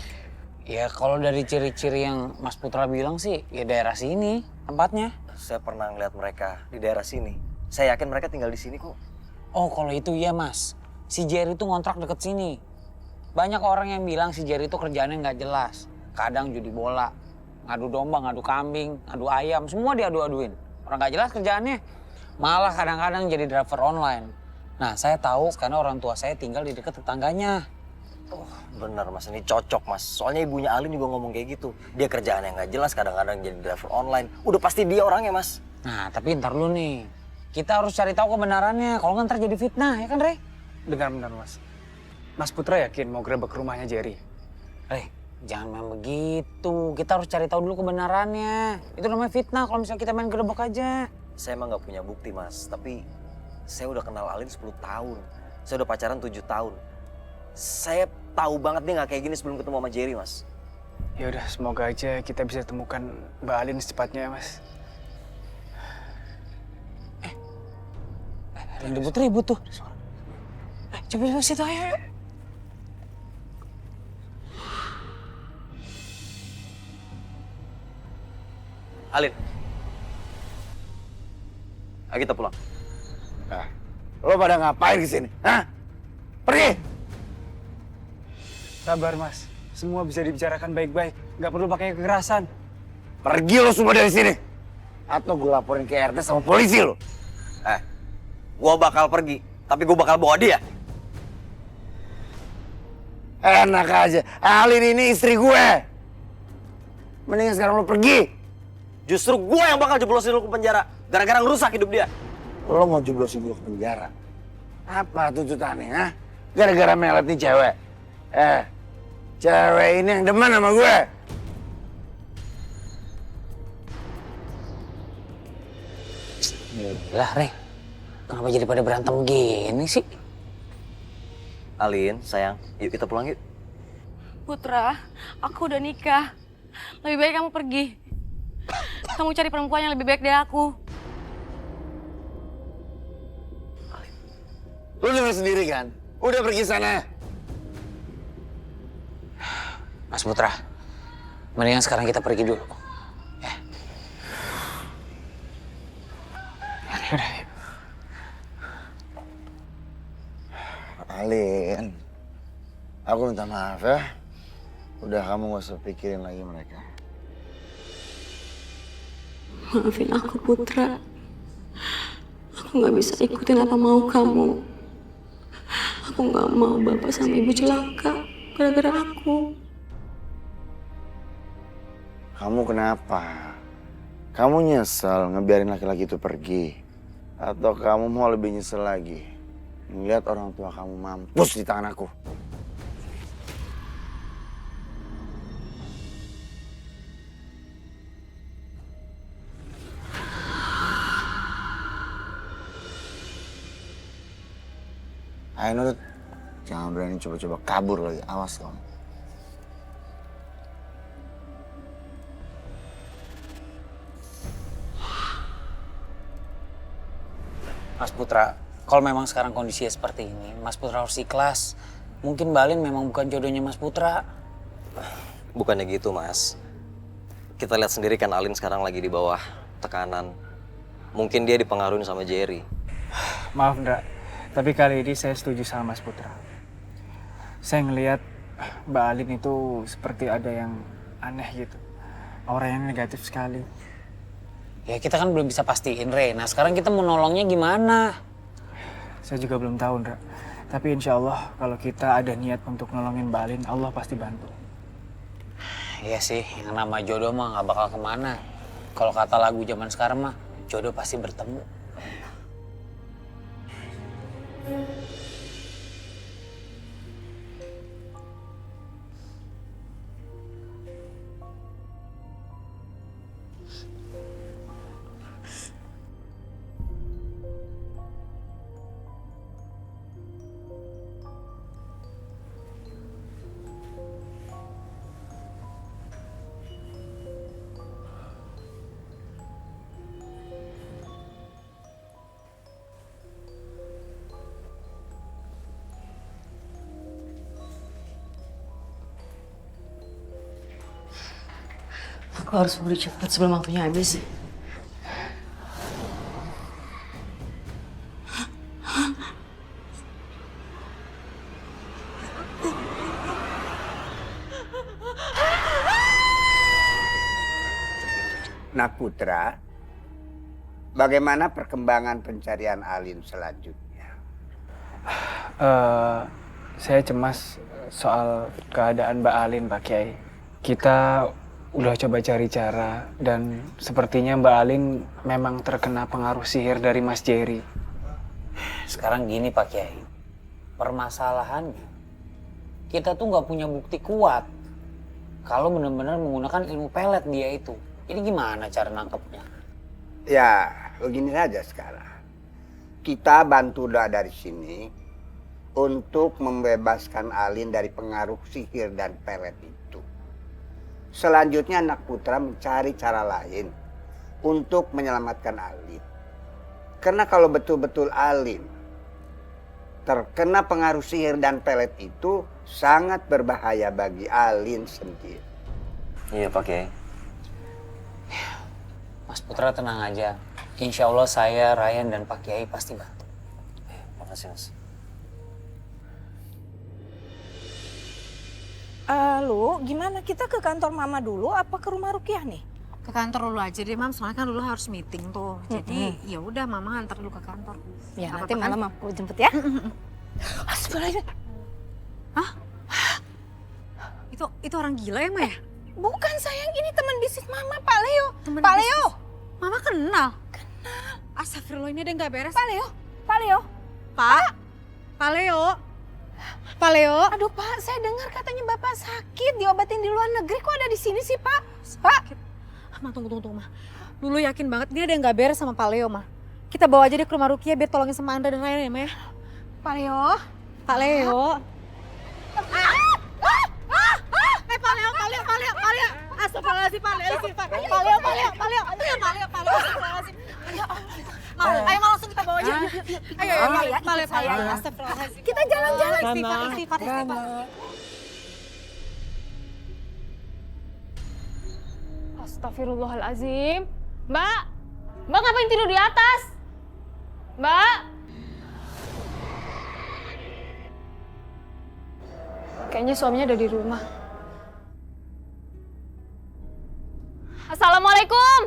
L: Ya kalau dari ciri-ciri yang Mas Putra bilang sih, ya daerah sini tempatnya.
E: Saya pernah ngeliat mereka di daerah sini. Saya yakin mereka tinggal di sini kok.
L: Oh kalau itu iya, Mas. Si Jerry itu ngontrak deket sini. Banyak orang yang bilang si Jerry itu kerjaannya nggak jelas. Kadang judi bola, ngadu domba, ngadu kambing, ngadu ayam, semua diadu-aduin. Orang nggak jelas kerjaannya. Malah kadang-kadang jadi driver online. Nah, saya tahu karena orang tua saya tinggal di dekat tetangganya.
E: Oh, bener Mas, ini cocok Mas. Soalnya ibunya Alin juga ngomong kayak gitu. Dia kerjaan yang nggak jelas, kadang-kadang jadi driver online. Udah pasti dia orangnya, Mas.
L: Nah, tapi ntar dulu nih. Kita harus cari tahu kebenarannya. Kalau nggak ntar jadi fitnah, ya kan, Rey?
Q: Bentar, Mas. Mas Putra yakin mau grebek rumahnya Jerry?
L: Rey, jangan main begitu. Kita harus cari tahu dulu kebenarannya. Itu namanya fitnah kalau misalnya kita main grebek aja.
E: Saya emang nggak punya bukti, Mas. Tapi saya udah kenal Alin 10 tahun. Saya udah pacaran 7 tahun. Saya tahu banget dia nggak kayak gini sebelum ketemu sama Jerry, Mas.
Q: Ya udah, semoga aja kita bisa temukan Mbak Alin secepatnya, ya, Mas.
L: Ada ribut-ribut tuh. Coba situ ayo.
E: Alin. Ayo kita pulang.
G: Nah, lo pada ngapain di sini? Hah? Pergi!
Q: Sabar, Mas. Semua bisa dibicarakan baik-baik. Nggak perlu pakai kekerasan.
G: Pergi lo semua dari sini. Atau gue laporin ke RT sama polisi lo.
E: Gua bakal pergi, tapi gua bakal bawa dia.
G: Enak aja. Alin ini istri gue. Mendingan sekarang lo pergi.
E: Justru gua yang bakal jeblosin lo ke penjara. Gara-gara ngerusak hidup dia.
G: Lo mau jeblosin gue ke penjara? Apa tuntutannya, ha? Gara-gara melet nih cewek. Cewek ini yang demen sama gue.
L: Lah, Rey. Kenapa jadi pada berantem gini sih?
E: Alin, sayang, yuk kita pulang yuk.
I: Putra, aku udah nikah. Lebih baik kamu pergi. Kamu cari perempuan yang lebih baik dari aku.
G: Lu dengar sendiri kan? Udah pergi sana.
L: Mas Putra, mendingan sekarang kita pergi dulu. Ya,
G: Alin, aku minta maaf ya. Udah kamu gak usah pikirin lagi mereka.
A: Maafin aku, Putra. Aku nggak bisa ikutin apa mau kamu. Aku nggak mau bapak sama ibu celaka gara-gara aku.
G: Kamu kenapa? Kamu nyesel ngebiarin laki-laki itu pergi? Atau kamu mau lebih nyesel lagi? Melihat orang tua kamu mampus di tangan aku. Ayo Nurut, jangan berani coba-coba kabur lagi, awas kamu.
L: Mas Putra, kalau memang sekarang kondisinya seperti ini, Mas Putra harus ikhlas. Mungkin Mbak Alin memang bukan jodohnya Mas Putra.
E: Bukannya gitu, Mas. Kita lihat sendiri kan Alin sekarang lagi di bawah tekanan. Mungkin dia dipengaruhi sama Jerry.
Q: Maaf, Ndra. Tapi kali ini saya setuju sama Mas Putra. Saya ngelihat Mbak Alin itu seperti ada yang aneh gitu. Auranya negatif sekali.
L: Ya kita kan belum bisa pastiin, Re. Nah sekarang kita mau nolongnya gimana?
Q: Saya juga belum tahu, Ndra. Tapi insya Allah kalau kita ada niat untuk nolongin Mbak Alin, Allah pasti bantu.
L: Iya sih, yang nama jodoh mah gak bakal kemana. Kalau kata lagu zaman sekarang mah, jodoh pasti bertemu.
I: Aku harus buru cepat sebelum waktunya habis.
R: Nak Putra, bagaimana perkembangan pencarian Alin selanjutnya?
Q: Saya cemas soal keadaan Mbak Alin, Pak Kiai. Kita udah coba cari cara dan sepertinya Mbak Alin memang terkena pengaruh sihir dari Mas Jerry.
L: Sekarang gini Pak Kiai, permasalahannya kita tuh nggak punya bukti kuat kalau benar-benar menggunakan ilmu pelet dia itu. Ini gimana cara nangkepnya?
R: Ya, begini saja sekarang. Kita bantu doa dari sini untuk membebaskan Alin dari pengaruh sihir dan pelet itu. Selanjutnya anak Putra mencari cara lain untuk menyelamatkan Alin. Karena kalau betul-betul Alin terkena pengaruh sihir dan pelet itu sangat berbahaya bagi Alin sendiri.
E: Iya Pak Kiai.
L: Mas Putra tenang aja. Insya Allah saya, Ryan, dan Pak Kiai pasti bantu.
E: Makasih Mas.
K: Lu gimana? Kita ke kantor Mama dulu apa ke rumah Rukiah nih?
H: Ke kantor dulu aja deh, Mam. Soalnya kan dulu harus meeting tuh. Jadi ya udah Mama antar dulu ke kantor.
K: Ya,
H: Gak
K: nanti
H: apa-apa
K: malam
H: kan?
K: aku jemput ya. Astagfirullahaladzim.
H: Hah? Itu orang gila ya, Ma ya?
K: Bukan sayang, ini teman bisnis Mama, Pak Leo.
H: Teman
K: Pak
H: bisnis?
K: Leo.
H: Mama kenal? Kenal. Astagfirullah, ini ada yang gak beres.
K: Pak Leo. Pak Leo.
H: Pak Leo. Pak Leo.
K: Aduh Pak, saya dengar katanya Bapak sakit diobatin di luar negeri. Kok ada di sini sih Pak? Pak.
H: Ma, tunggu, Ma. Dulu yakin banget ini ada yang gak beres sama Pak Leo, Ma. Kita bawa aja dia ke rumah Rukiah biar tolongin sama Andra dan Ryan ya, Ma ya.
K: Pak Leo.
H: Pak Leo.
K: Pak Leo. Astagfirullahaladzim, Pak Leo. Pak Leo. Astagfirullahaladzim. Ayo langsung kita bawa aja. Ayo, Pak Leo. Astagfirullahaladzim. Kita jalan-jalan. Istighfar.
P: Astagfirullahaladzim. Mbak ngapain tidur di atas? Mbak? Kayaknya suaminya ada di rumah. Assalamualaikum.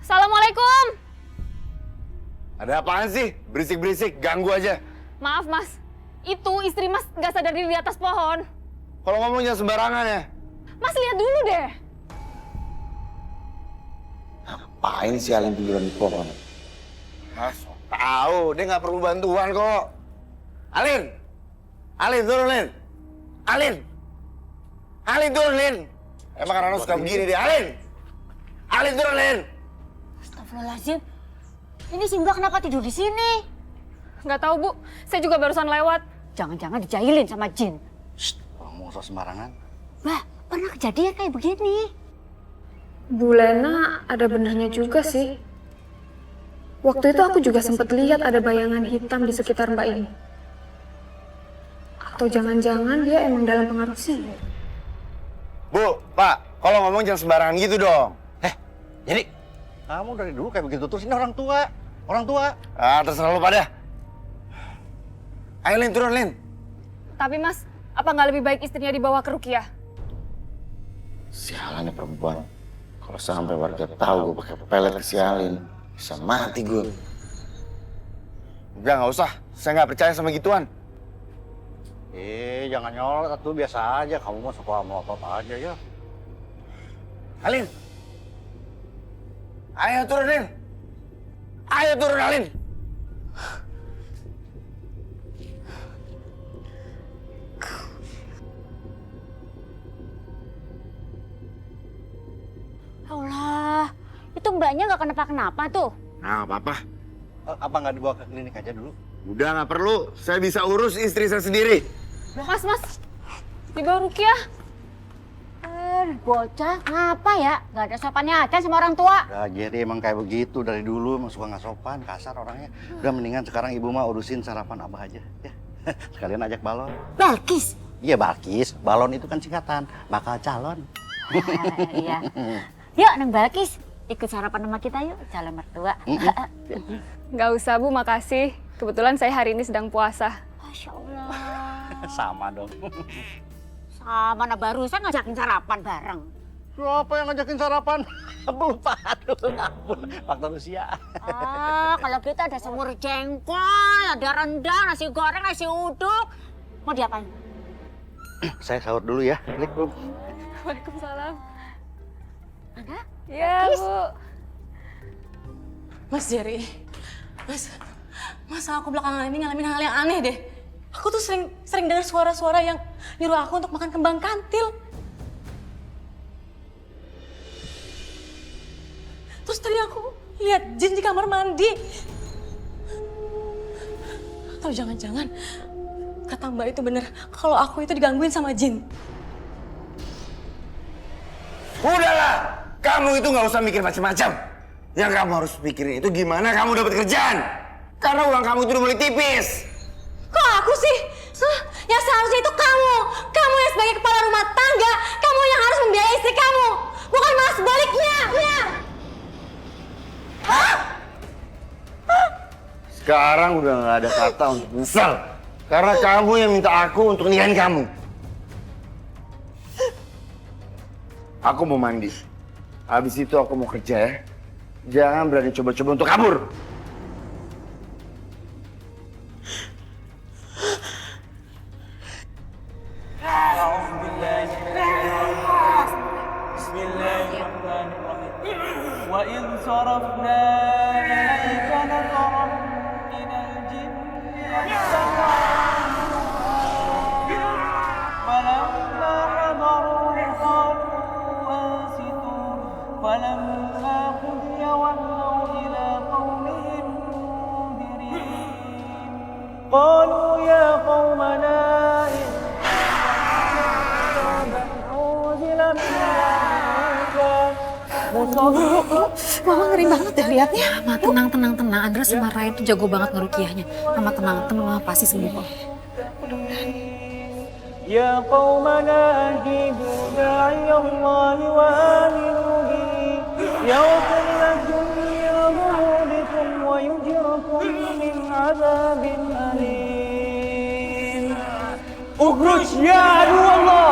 P: Assalamualaikum.
F: Ada apaan sih? Berisik-berisik, ganggu aja.
P: Maaf mas, itu istri mas nggak sadar diri di atas pohon.
F: Kalau ngomongnya sembarangan ya.
P: Mas lihat dulu deh.
F: Ngapain si Alin tiduran di pohon? Mas, tahu dia nggak perlu bantuan kok. Alin, Alin turun Lin, Alin, Alin turun Lin. Emang karena suka begini deh, Alin, Alin turun Lin.
D: Astagfirullahaladzim. Ini si Mbak kenapa tidur di sini?
P: Nggak tahu Bu, saya juga barusan lewat.
D: Jangan-jangan dijailin sama jin.
C: Ngomong so sembarangan.
D: Mbak, pernah kejadian kayak begini.
P: Bu Lena ada benernya juga sih. Waktu itu aku juga sempat lihat ada bayangan hitam di sekitar Mbak ini. Atau jangan-jangan dia emang dalam pengaruh sihir.
F: Bu, Pak, kalau ngomong jangan sembarangan gitu dong.
C: Jadi, kamu dari dulu kayak begitu terus, ini orang tua. Orang tua.
F: Ah, terserah lu pada. Ayo Lin, turun Lin.
P: Tapi mas, apa nggak lebih baik istrinya dibawa ke Rukiah?
F: Sialan ya perempuan. Kalau sampai warga tahu gue pakai pelet ke si Alin, bisa mati gue. Udah nggak usah, saya nggak percaya sama gituan.
C: Jangan nyolot, tuh biasa aja. Kamu mah suka mau apa-apa aja ya.
F: Alin, ayo turun Lin. Ayo turun Alin.
D: Allah, itu mbaknya nggak kenapa-kenapa tuh.
F: Nah, apa-apa.
C: Apa nggak dibawa ke klinik aja dulu?
F: Udah nggak perlu, saya bisa urus istri saya sendiri.
P: Mas, dibawa Rukiah.
D: Bocah, ngapa ya? Nggak ada sopannya aja sama orang tua.
C: Udah, jadi emang kayak begitu dari dulu, emang suka nggak sopan, kasar orangnya. Udah mendingan sekarang ibu mah urusin sarapan abah aja. Ya. Sekalian ajak balon.
D: Balkis?
C: Iya Balkis, balon itu kan singkatan, bakal calon.
D: Iya. Yuk, Neng Balkis, ikut sarapan sama kita yuk, calon mertua.
P: Nggak usah Bu, makasih. Kebetulan saya hari ini sedang puasa.
D: Masya Allah.
C: Sama dong.
D: Sama, nah barusan ngajakin sarapan bareng.
C: Siapa yang ngajakin sarapan? Lupa, aduh, ampun. Faktor usia.
D: Kalau kita ada semur jengkol, ada rendang, nasi goreng, nasi uduk. Mau diapain?
C: Saya sahur dulu ya. Assalamualaikum.
P: Waalaikumsalam.
D: Ada?
P: Iya, Bu.
A: Mas Jerry, Mas aku belakangan ini ngalamin hal yang aneh deh. Aku tuh sering dengar suara-suara yang nyuruh aku untuk makan kembang kantil. Terus tadi aku lihat jin di kamar mandi. Atau jangan-jangan kata Mbak itu bener kalau aku itu digangguin sama jin.
F: Udahlah, kamu itu nggak usah mikir macam-macam. Yang kamu harus pikirin itu gimana kamu dapat kerjaan. Karena uang kamu itu udah mulai tipis.
A: Kok aku sih? Yang seharusnya itu kamu. Kamu yang sebagai kepala rumah tangga, kamu yang harus membiayai istri kamu. Bukan malah sebaliknya.
F: Sekarang udah nggak ada kata untuk menyesal. Karena kamu yang minta aku untuk nikahin kamu. Aku mau mandi. Habis itu aku mau kerja ya. Jangan berani coba-coba untuk kabur.
N: وإذ صرفنا إليك نفرا من الجن فلما حضروا قالوا أنصتوا فلما قضي ولوا إلى قومهم منذرين قالوا يا قومنا
H: Mama ngeri banget deh liatnya. Mama tenang. Andra sama Raya itu jago banget ngerukiahnya. Mama tenang, Mama pasti sembuh kok.
N: Ya qaumana ajibu da'i Allah wa aminu bi yaghfir lakum min dhunubikum wa Asyhadu Allah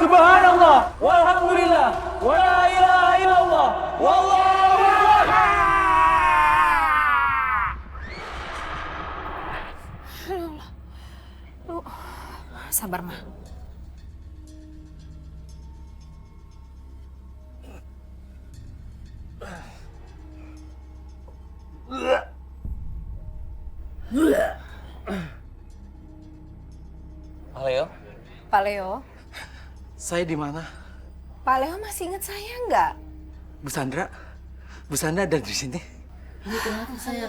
N: subhanallah walhamdulillah wa la ilaha illallah wallahu akbar.
H: Lu sabar, Ma.
J: Pak Leo,
K: Pak Leo,
J: saya di mana?
K: Pak Leo masih ingat saya nggak?
J: Bu Sandra ada di sini.
K: Ini kenapa saya?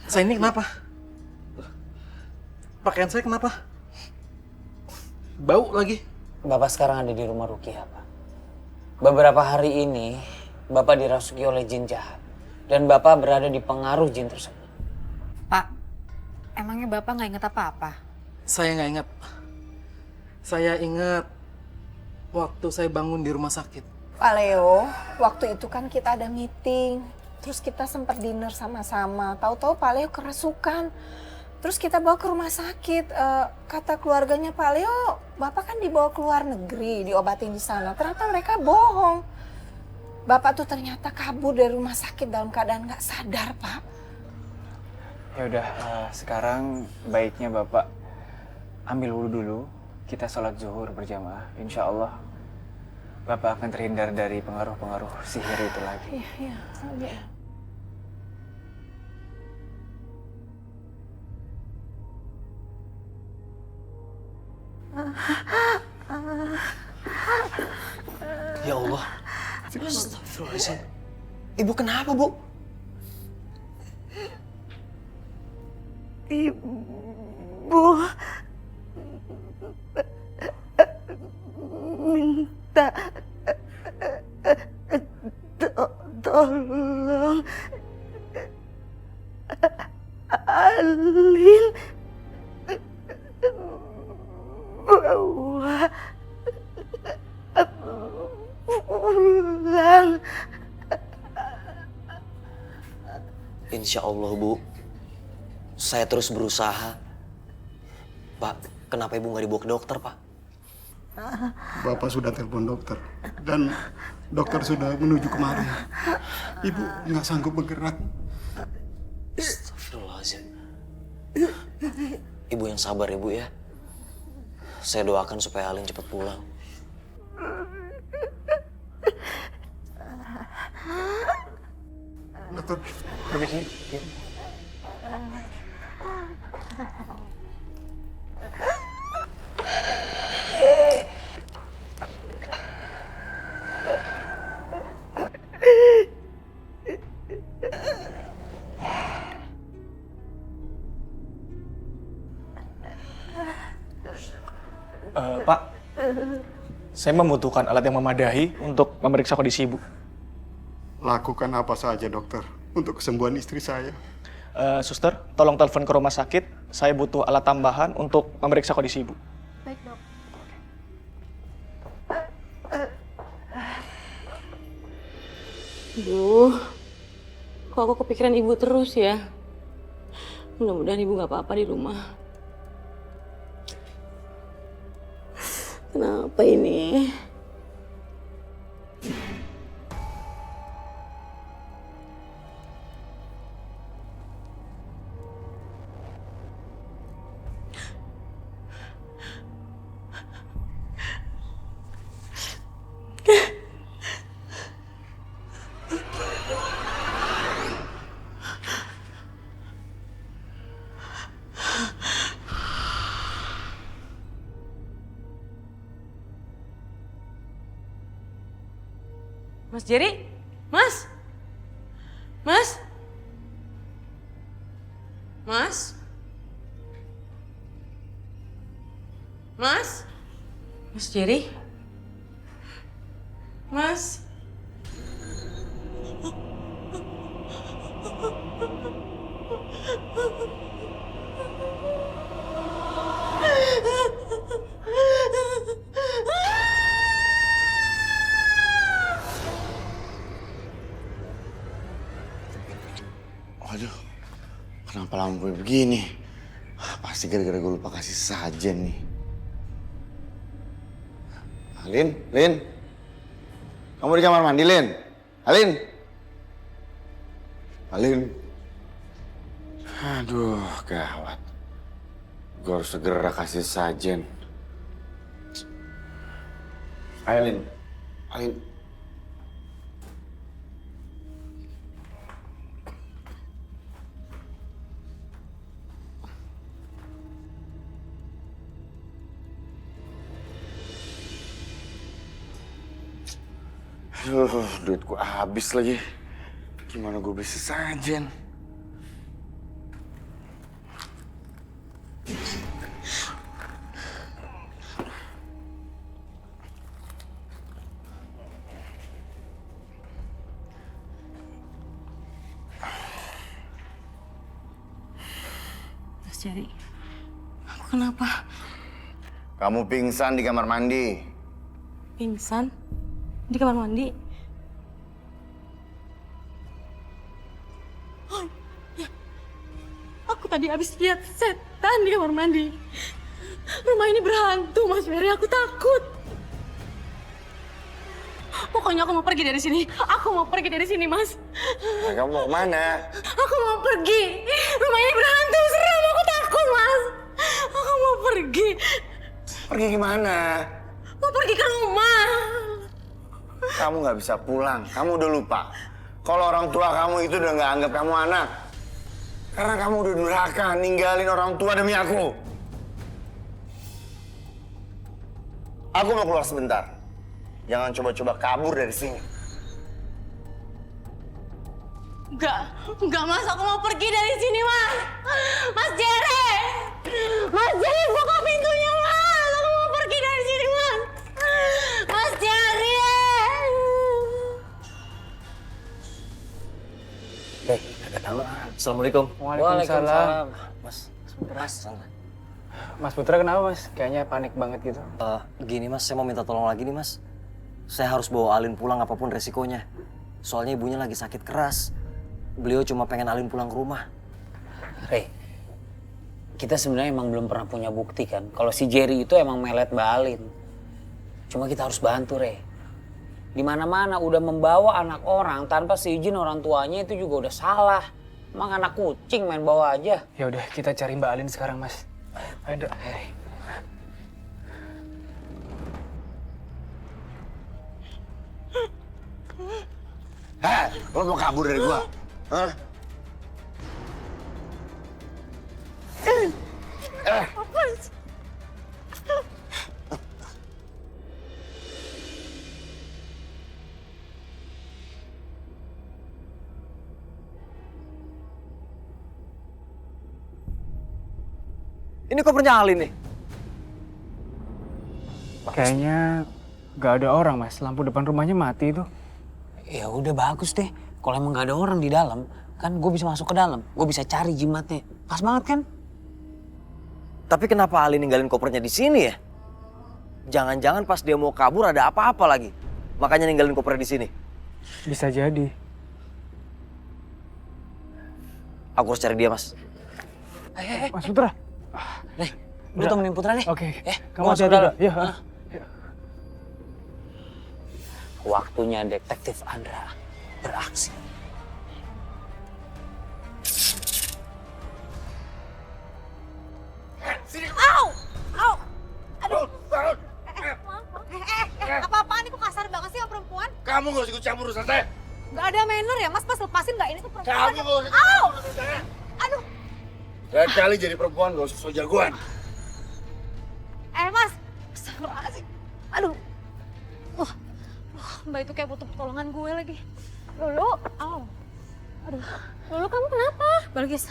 J: Saya ini kenapa? Pakaian saya kenapa? Bau lagi.
L: Bapak sekarang ada di rumah Rukiah, Pak. Beberapa hari ini, Bapak dirasuki oleh jin jahat. Dan Bapak berada di pengaruh jin tersebut.
H: Pak, emangnya Bapak nggak ingat apa-apa?
J: Saya nggak ingat. Saya ingat waktu saya bangun di rumah sakit.
K: Pak Leo, waktu itu kan kita ada meeting. Terus kita sempat dinner sama-sama. Tahu-tahu Pak Leo kerasukan. Terus kita bawa ke rumah sakit. Kata keluarganya Pak Leo, Bapak kan dibawa ke luar negeri, diobatin di sana. Ternyata mereka bohong. Bapak tuh ternyata kabur dari rumah sakit dalam keadaan nggak sadar, Pak.
Q: Ya udah, sekarang baiknya Bapak ambil wudhu dulu. Kita sholat zuhur berjamaah. Insya Allah Bapak akan terhindar dari pengaruh-pengaruh sihir itu lagi.
K: Iya.
E: Ya Allah. Astagfirullahaladzim. Ibu kenapa, Bu?
B: Ibu minta tolong Alin bawa pulang.
E: Insya Allah, Bu. Saya terus berusaha. Pak, kenapa Ibu nggak dibawa ke dokter, Pak?
C: Bapak sudah telepon dokter dan dokter sudah menuju kemari. Ibu nggak sanggup bergerak.
E: Astagfirullahaladzim. Ibu yang sabar ya, Bu ya. Saya doakan supaya Alin cepat pulang.
C: Dokter,
J: permisi.
S: Pak, saya membutuhkan alat yang memadai untuk memeriksa kondisi Ibu.
C: Lakukan apa saja, dokter, untuk kesembuhan istri saya.
S: Suster, tolong telepon ke rumah sakit. Saya butuh alat tambahan untuk memeriksa kondisi Ibu.
K: Baik, Dok.
A: Aduh, kok aku kepikiran ibu terus ya? Mudah-mudahan ibu gak apa-apa di rumah. Kenapa ini? Mas Jerry? Mas? Mas? Mas? Mas? Mas Jerry? Mas?
F: Waduh, kenapa lampu begini? Pasti gara-gara gue lupa kasih sajen nih. Lin. Kamu di kamar mandi, Lin? Alin. Aduh, gawat. Gue harus segera kasih sajen. Alin. Aduh, duitku habis lagi. Gimana gue beli sajen?
A: Mas Jerry, aku kenapa?
F: Kamu pingsan di kamar mandi.
A: Pingsan? Di kamar mandi? Oh, ya. Aku tadi habis lihat setan di kamar mandi. Rumah ini berhantu, Mas Ferry. Aku takut. Pokoknya aku mau pergi dari sini. Aku mau pergi dari sini, Mas.
F: Nah, kamu mau kemana?
A: Aku mau pergi. Rumah ini berhantu, seram. Aku takut, Mas. Aku mau pergi.
F: Pergi kemana?
A: Mau pergi ke rumah.
F: Kamu nggak bisa pulang. Kamu udah lupa. Kalau orang tua kamu itu udah nggak anggap kamu anak. Karena kamu udah durhaka ninggalin orang tua demi aku. Aku mau keluar sebentar. Jangan coba-coba kabur dari sini.
A: Enggak Mas, aku mau pergi dari sini, Mas. Mas Jerry! Mas Jerry, buka pintunya, Mas. Aku mau pergi dari sini, Mas. Mas Jerry!
E: Assalamualaikum.
Q: Waalaikumsalam.
E: Mas
Q: Putra kenapa, Mas? Kayaknya panik banget gitu.
E: Gini Mas, saya mau minta tolong lagi nih Mas. Saya harus bawa Alin pulang apapun resikonya. Soalnya ibunya lagi sakit keras. Beliau cuma pengen Alin pulang ke rumah.
L: Rey, kita sebenarnya emang belum pernah punya bukti kan kalau si Jerry itu emang melet Mbak Alin. Cuma kita harus bantu, Rey. Di mana-mana udah membawa anak orang tanpa seizin orang tuanya itu juga udah salah. Emang anak kucing main bawa aja.
Q: Ya udah, kita cari Mbak Alin sekarang, Mas. Ayo, Dok.
F: Hah? Lo mau kabur dari gua? Hah?
E: Ini kopernya Alin nih.
Q: Kayaknya nggak ada orang, Mas. Lampu depan rumahnya mati itu.
L: Ya udah bagus deh. Kalau emang nggak ada orang di dalam, kan gue bisa masuk ke dalam. Gue bisa cari jimatnya. Pas banget kan?
E: Tapi kenapa Alin ninggalin kopernya di sini ya? Jangan-jangan pas dia mau kabur ada apa-apa lagi. Makanya ninggalin kopernya di sini.
Q: Bisa jadi.
E: Aku harus cari dia, Mas.
Q: Mas Putra.
L: Nih, lu temenin Putra nih.
Q: Oke.
L: Ya,
Q: Kamu hati-hati, Dok. Iya.
L: Waktunya detektif Andra beraksi.
H: Au! Au! Aduh. Apa-apaan ini kok kasar banget sih sama perempuan?
F: Kamu gak usah ikut campur urusan saya.
H: Gak ada manner ya, Mas? Pas lepasin gak ini tuh perempuan.
F: Kamu gak usah ikut
H: Au!
F: campur urusan saya.
H: Aduh.
F: Lain kali jadi perempuan gak usah so jagoan.
H: Mas. Astagfirullahaladzim. Aduh. Mbak itu kayak butuh pertolongan gue lagi. Lulu. Au. Aduh. Lulu, kamu kenapa? Balgis.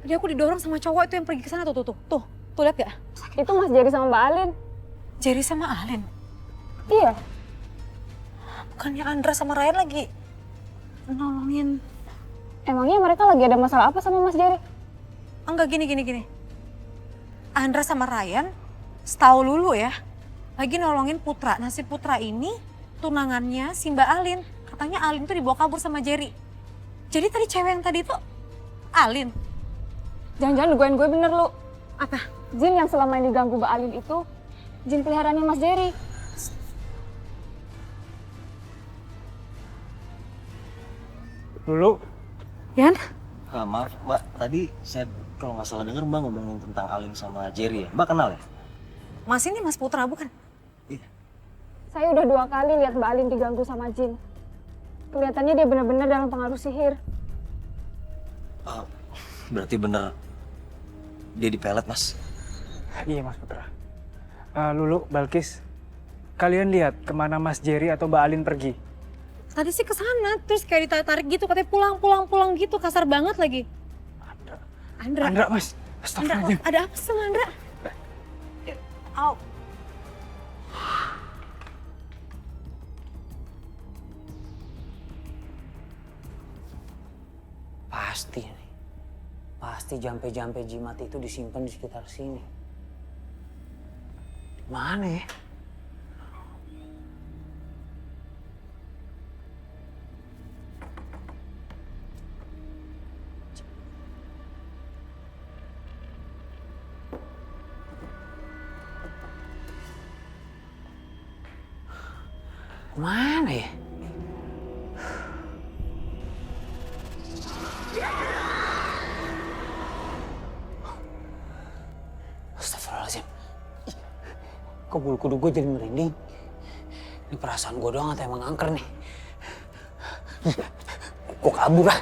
H: Tadi aku didorong sama cowok itu yang pergi ke sana tuh. Tuh lihat gak?
P: Itu Mas Jerry sama Mbak Alin.
H: Jerry sama Alin?
P: Iya.
H: Bukannya Andra sama Ryan lagi nolongin.
P: Emangnya mereka lagi ada masalah apa sama Mas Jerry?
H: Enggak, gini. Andra sama Ryan, setahu Lulu ya, lagi nolongin Putra. Nah si Putra ini tunangannya si Mbak Alin. Katanya Alin tuh dibawa kabur sama Jerry. Jadi tadi cewek yang tadi tuh Alin.
P: Jangan-jangan dugain gue bener, Lu.
H: Apa?
P: Jin yang selama ini ganggu Mbak Alin itu jin peliharaannya Mas Jerry.
Q: Lulu.
H: Yan?
E: Maaf, Mbak. Tadi saya kalau nggak salah dengar Mbak ngomongin tentang Alin sama Jerry ya. Mbak kenal ya?
H: Mas ini Mas Putra bukan?
P: Saya udah 2 kali lihat Mbak Alin diganggu sama jin. Kelihatannya dia benar-benar dalam pengaruh sihir.
E: Berarti bener dia dipelet, Mas.
Q: Iya, Mas Putra. Lulu, Balkis, kalian lihat kemana Mas Jerry atau Mbak Alin pergi?
H: Tadi sih ke sana, terus kayak ditarik gitu, katanya pulang gitu, kasar banget lagi. Andra.
Q: Andra, Mas.
H: Andra,
Q: Astagfirullahaladzim.
H: ada apa sama Andra? Au.
L: Pasti nih. Pasti jampe-jampe jimat itu disimpan di sekitar sini. Mana ya? Mana ya? Astagfirullahaladzim. Kok bulu kuduk gue jadi merinding? Ini perasaan gue doang atau emang angker nih? Gue kabur lah.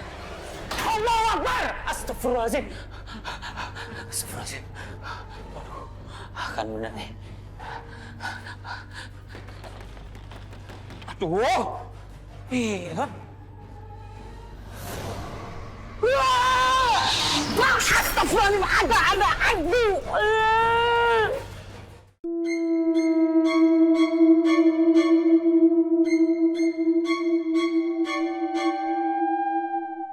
L: Allahu Akbar! Astagfirullahaladzim. Astagfirullahaladzim. Waduh, akan bener nih. Aduh! Iya. Astagfirullahaladzim, ada, aduh!